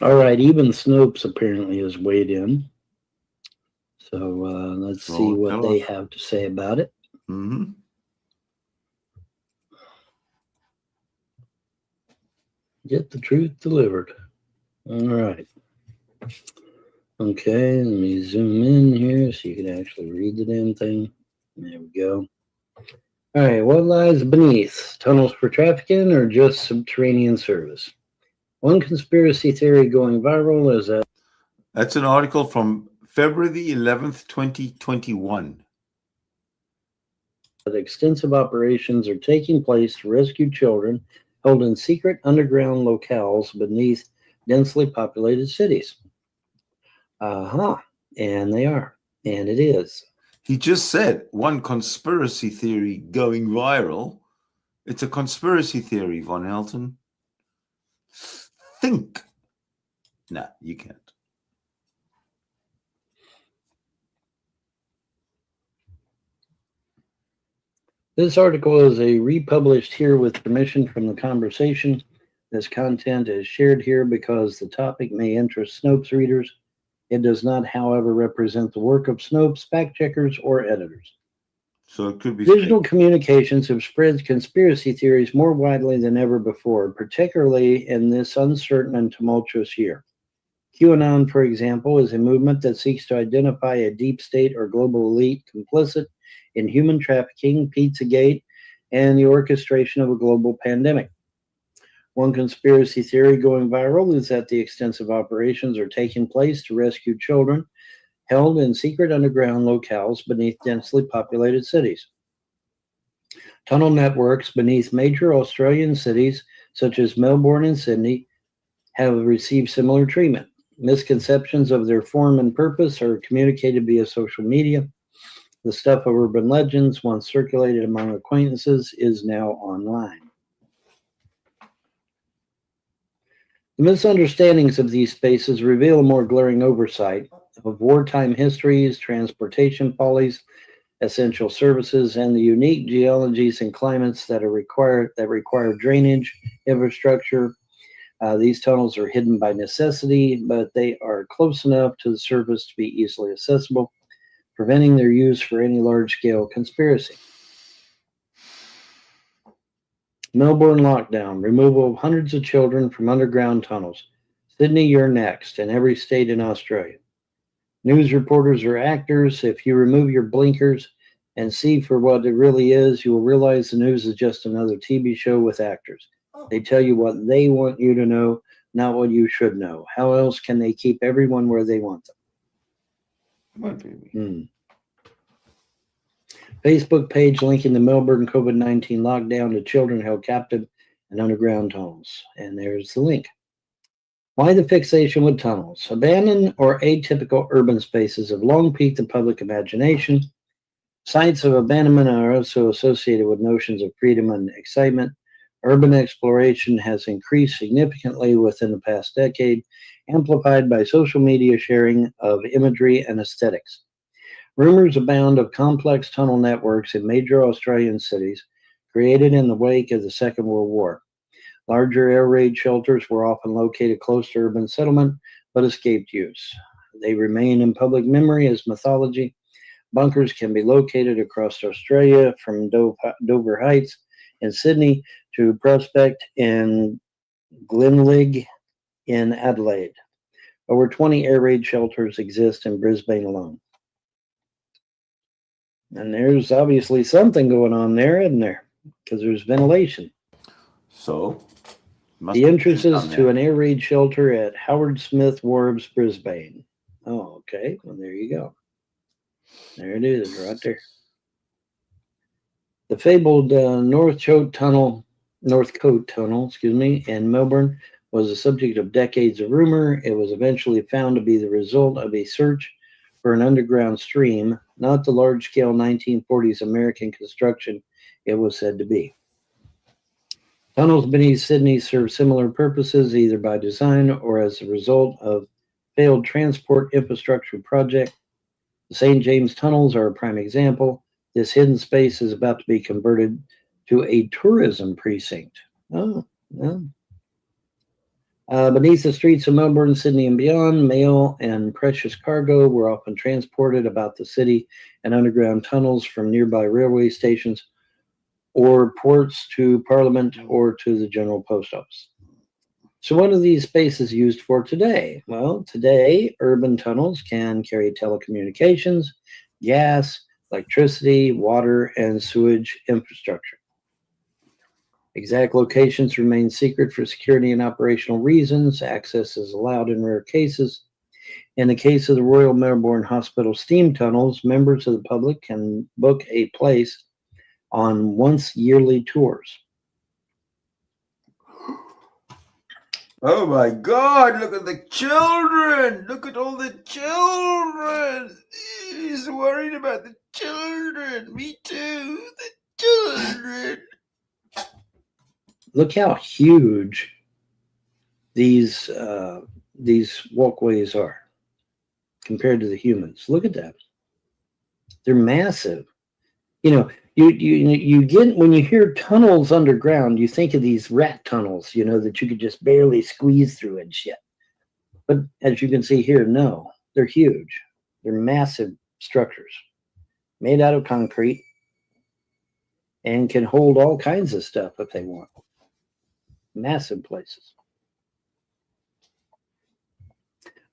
All right, even Snopes apparently is weighed in. So let's see what they have to say about it. Mm-hmm. Get the truth delivered. All right. Okay, let me zoom in here so you can actually read the damn thing. There we go. All right, what lies beneath? Tunnels for trafficking or just subterranean service? One conspiracy theory going viral is that... That's an article from February the 11th, 2021. That extensive operations are taking place to rescue children held in secret underground locales beneath densely populated cities. And they are. And it is. He just said one conspiracy theory going viral. It's a conspiracy theory, Von Helton. Think. Nah, you can't. This article is republished here with permission from the conversation. This content is shared here because the topic may interest Snopes readers. It does not, however, represent the work of Snopes, fact-checkers, or editors. So it could be Digital communications have spread conspiracy theories more widely than ever before, particularly in this uncertain and tumultuous year. QAnon, for example, is a movement that seeks to identify a deep state or global elite complicit in human trafficking, Pizzagate, and the orchestration of a global pandemic. One conspiracy theory going viral is that the extensive operations are taking place to rescue children held in secret underground locales beneath densely populated cities. Tunnel networks beneath major Australian cities, such as Melbourne and Sydney, have received similar treatment. Misconceptions of their form and purpose are communicated via social media. The stuff of urban legends, once circulated among acquaintances, is now online. The misunderstandings of these spaces reveal a more glaring oversight of wartime histories, transportation follies, essential services, and the unique geologies and climates that require drainage infrastructure. These tunnels are hidden by necessity, but they are close enough to the surface to be easily accessible, preventing their use for any large-scale conspiracy. Melbourne lockdown, removal of hundreds of children from underground tunnels. Sydney, you're next, and every state in Australia. News reporters are actors. If you remove your blinkers and see for what it really is, you will realize the news is just another TV show with actors. They tell you what they want you to know, not what you should know. How else can they keep everyone where they want them? Come on, baby. Facebook page linking the Melbourne COVID-19 lockdown to children held captive in underground tunnels. And there's the link. Why the fixation with tunnels? Abandoned or atypical urban spaces have long piqued the public imagination. Sites of abandonment are also associated with notions of freedom and excitement. Urban exploration has increased significantly within the past decade, amplified by social media sharing of imagery and aesthetics. Rumors abound of complex tunnel networks in major Australian cities created in the wake of the Second World War. Larger air raid shelters were often located close to urban settlement, but escaped use. They remain in public memory as mythology. Bunkers can be located across Australia from Dover Heights in Sydney to Prospect and Glenelg in Adelaide. Over 20 air raid shelters exist in Brisbane alone. And there's obviously something going on there, isn't there? Because there's ventilation. So, the entrances to an air raid shelter at Howard Smith Wharves, Brisbane. Oh, okay. Well, there you go. There it is, right there. The fabled North Coast Tunnel, in Melbourne was the subject of decades of rumor. It was eventually found to be the result of a search for an underground stream, not the large-scale 1940s American construction it was said to be. Tunnels beneath Sydney serve similar purposes, either by design or as a result of failed transport infrastructure project. The St. James tunnels are a prime example. This hidden space is about to be converted to a tourism precinct. Oh, no. Beneath the streets of Melbourne, Sydney, and beyond, mail and precious cargo were often transported about the city and underground tunnels from nearby railway stations or ports to Parliament or to the General Post Office. So what are these spaces used for today? Well, today, urban tunnels can carry telecommunications, gas, electricity, water, and sewage infrastructure. Exact locations remain secret for security and operational reasons. Access is allowed in rare cases. In the case of the Royal Melbourne Hospital steam tunnels, members of the public can book a place on once-yearly tours. Oh my God, look at the children! Look at all the children! He's worried about the children. Me too, the children. Look how huge these walkways are compared to the humans. Look at that. They're massive. You know, you get, when you hear tunnels underground, you think of these rat tunnels, you know, that you could just barely squeeze through and shit. But as you can see here, no, they're huge. They're massive structures made out of concrete and can hold all kinds of stuff if they want. Massive places.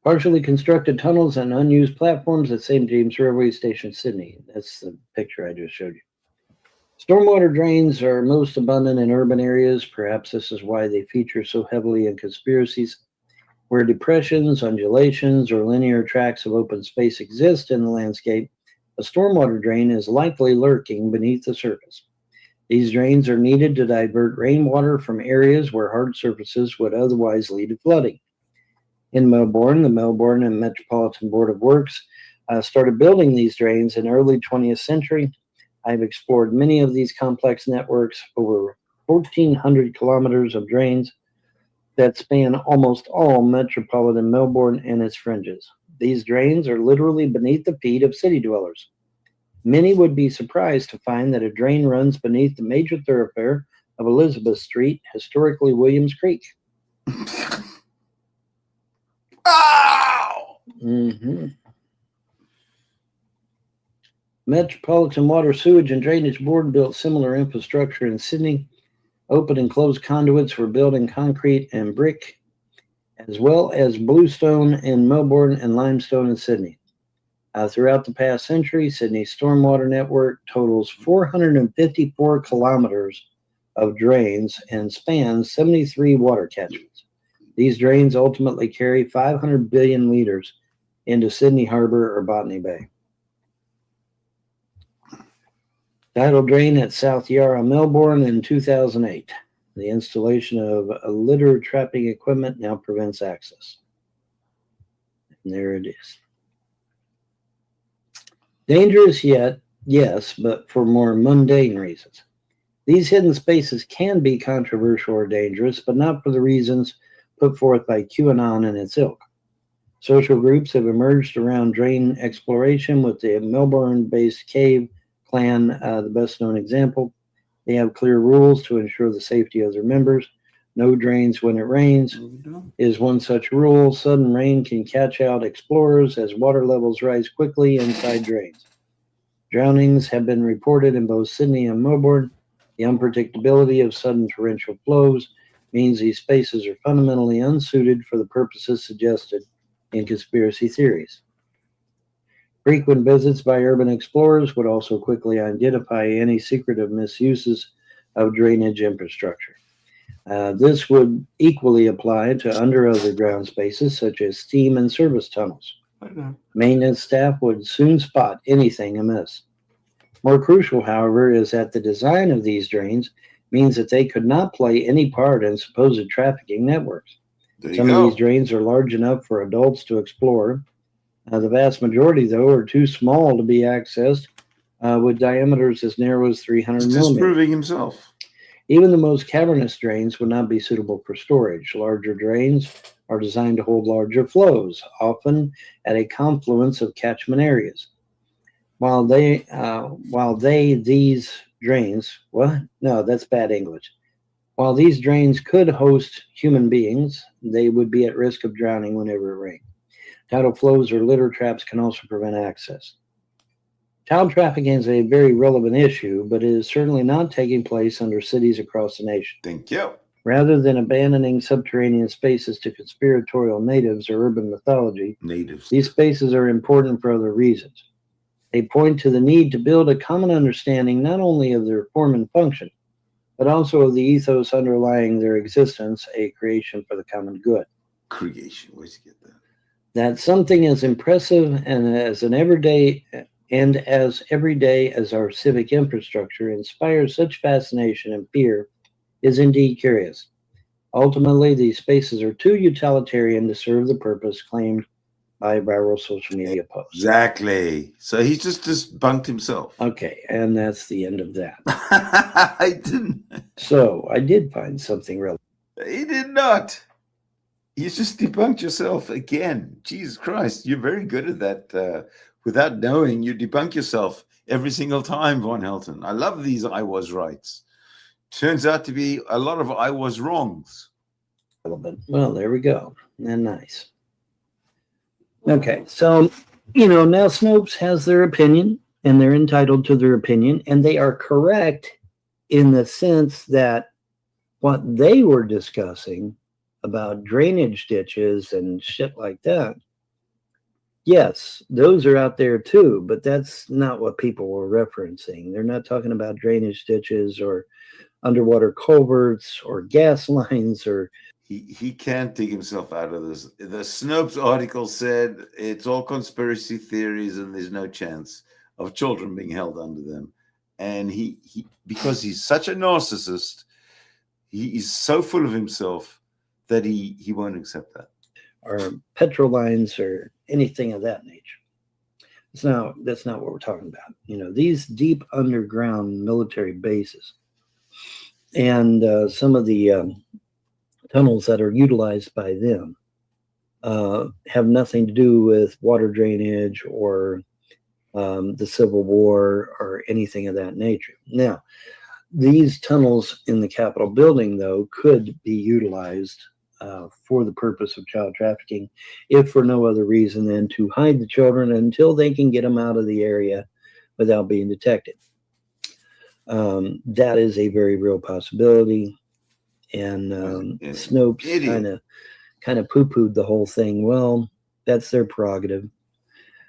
Partially constructed tunnels and unused platforms at St. James Railway Station, Sydney. That's the picture I just showed you. Stormwater drains are most abundant in urban areas. Perhaps this is why they feature so heavily in conspiracies. Where depressions, undulations, or linear tracts of open space exist in the landscape, a stormwater drain is likely lurking beneath the surface. These drains are needed to divert rainwater from areas where hard surfaces would otherwise lead to flooding. In Melbourne, the Melbourne and Metropolitan Board of Works started building these drains in the early 20th century. I've explored many of these complex networks, over 1,400 kilometers of drains that span almost all metropolitan Melbourne and its fringes. These drains are literally beneath the feet of city dwellers. Many would be surprised to find that a drain runs beneath the major thoroughfare of Elizabeth Street, historically Williams Creek. Ow! Mm-hmm. Metropolitan Water, Sewage, and Drainage Board built similar infrastructure in Sydney. Open and closed conduits were built in concrete and brick, as well as bluestone in Melbourne and limestone in Sydney. Throughout the past century, Sydney's stormwater network totals 454 kilometers of drains and spans 73 water catchments. These drains ultimately carry 500 billion liters into Sydney Harbor or Botany Bay. Tidal drain at South Yarra, Melbourne in 2008. The installation of litter trapping equipment now prevents access. And there it is. Dangerous yet, yes, but for more mundane reasons. These hidden spaces can be controversial or dangerous, but not for the reasons put forth by QAnon and its ilk. Social groups have emerged around drain exploration, with the Melbourne-based Cave Clan the best known example. They have clear rules to ensure the safety of their members. No drains when it rains is one such rule. Sudden rain can catch out explorers as water levels rise quickly inside drains. Drownings have been reported in both Sydney and Melbourne. The unpredictability of sudden torrential flows means these spaces are fundamentally unsuited for the purposes suggested in conspiracy theories. Frequent visits by urban explorers would also quickly identify any secretive misuses of drainage infrastructure. This would equally apply to underground spaces such as steam and service tunnels. Maintenance staff would soon spot anything amiss. More crucial, however, is that the design of these drains means that they could not play any part in supposed trafficking networks. Some of these drains are large enough for adults to explore. The vast majority, though, are too small to be accessed, with diameters as narrow as 300 millimeters. Disproving himself. Even the most cavernous drains would not be suitable for storage. Larger drains are designed to hold larger flows, often at a confluence of catchment areas. These drains, what? No, that's bad English. While these drains could host human beings, they would be at risk of drowning whenever it rained. Tidal flows or litter traps can also prevent access. Child trafficking is a very relevant issue, but it is certainly not taking place under cities across the nation. Thank you. Rather than abandoning subterranean spaces to conspiratorial natives or urban mythology, these spaces are important for other reasons. They point to the need to build a common understanding not only of their form and function, but also of the ethos underlying their existence, a creation for the common good. Creation, where'd you get that? That something as impressive and as everyday as our civic infrastructure inspires such fascination and fear is indeed curious. Ultimately, these spaces are too utilitarian to serve the purpose claimed by viral social media posts. Exactly. So he just debunked himself. Okay, and that's the end of that. I didn't. So I did find something relevant. He did not. You just debunked yourself again. Jesus Christ, you're very good at that. Without knowing, you debunk yourself every single time, Von Helton. I love these I was rights. Turns out to be a lot of I was wrongs. Well, there we go. And nice. Okay, so, now Snopes has their opinion, and they're entitled to their opinion, and they are correct in the sense that what they were discussing about drainage ditches and shit like that, yes, those are out there too, but that's not what people were referencing. They're not talking about drainage ditches or underwater culverts or gas lines or... He can't dig himself out of this. The Snopes article said it's all conspiracy theories and there's no chance of children being held under them. And he because he's such a narcissist, he is so full of himself that he won't accept that. Or petrol lines or anything of that nature. That's not what we're talking about. These deep underground military bases and some of the tunnels that are utilized by them have nothing to do with water drainage or the Civil War or anything of that nature. Now, these tunnels in the Capitol building, though, could be utilized for the purpose of child trafficking, if for no other reason than to hide the children until they can get them out of the area without being detected. That is a very real possibility. And Snopes kind of poo-pooed the whole thing. Well, that's their prerogative.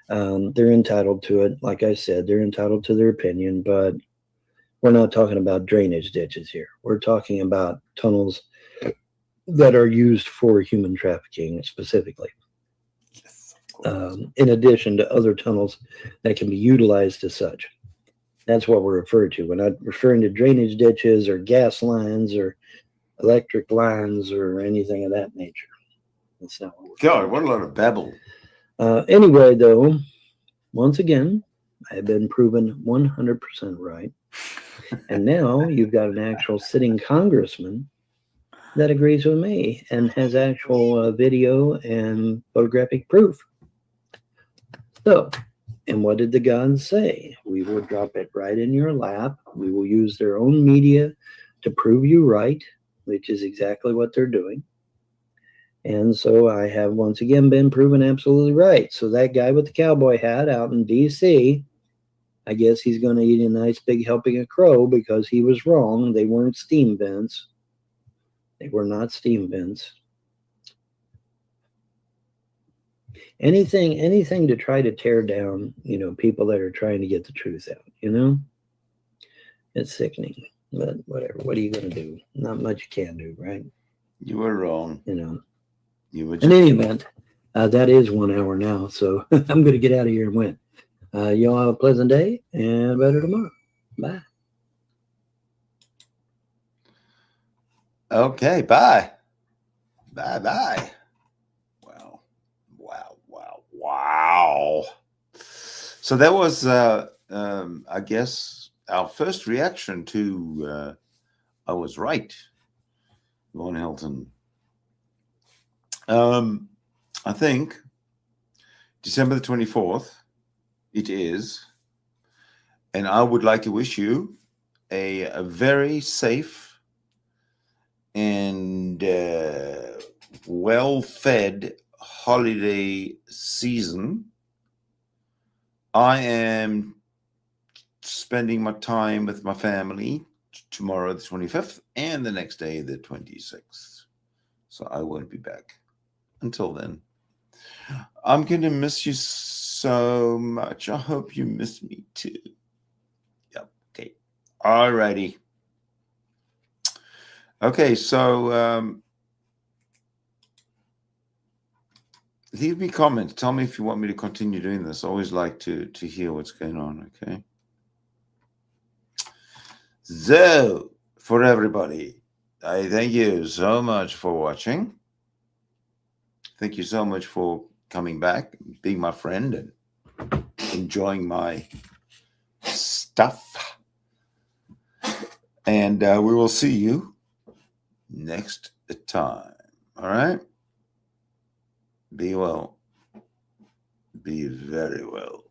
They're entitled to it. Like I said, they're entitled to their opinion, but we're not talking about drainage ditches here. We're talking about tunnels that are used for human trafficking specifically. Yes, in addition to other tunnels that can be utilized as such. That's what we're referring to. We're not referring to drainage ditches or gas lines or electric lines or anything of that nature. That's not what we're God, what a lot of babble. Anyway, though, once again, I have been proven 100% right. And now you've got an actual sitting congressman that agrees with me and has actual video and photographic proof. So, and what did the gods say? We will drop it right in your lap. We will use their own media to prove you right, which is exactly what they're doing. And so I have once again been proven absolutely right. So that guy with the cowboy hat out in DC, I guess he's going to eat a nice big helping of crow because he was wrong. They weren't steam vents. They were not steam vents. Anything to try to tear down, people that are trying to get the truth out, It's sickening. But whatever. What are you going to do? Not much you can do, right? You were wrong. You were in any event, that is 1 hour now, so I'm going to get out of here and win. Y'all have a pleasant day and better tomorrow. Bye. Okay, bye. Bye. Wow. So that was, I guess, our first reaction to I was right, Von Helton. I think December the 24th, it is. And I would like to wish you a very safe and well-fed holiday season. I am spending my time with my family tomorrow, the 25th, and the next day, the 26th. So I won't be back until then. I'm going to miss you so much. I hope you miss me too. Yep. Okay. All righty. Okay. So leave me comments. Tell me if you want me to continue doing this. I always like to hear what's going on. Okay. So for everybody, I thank you so much for watching. Thank you so much for coming back, being my friend, and enjoying my stuff. And we will see you next time. All right? Be well. Be very well.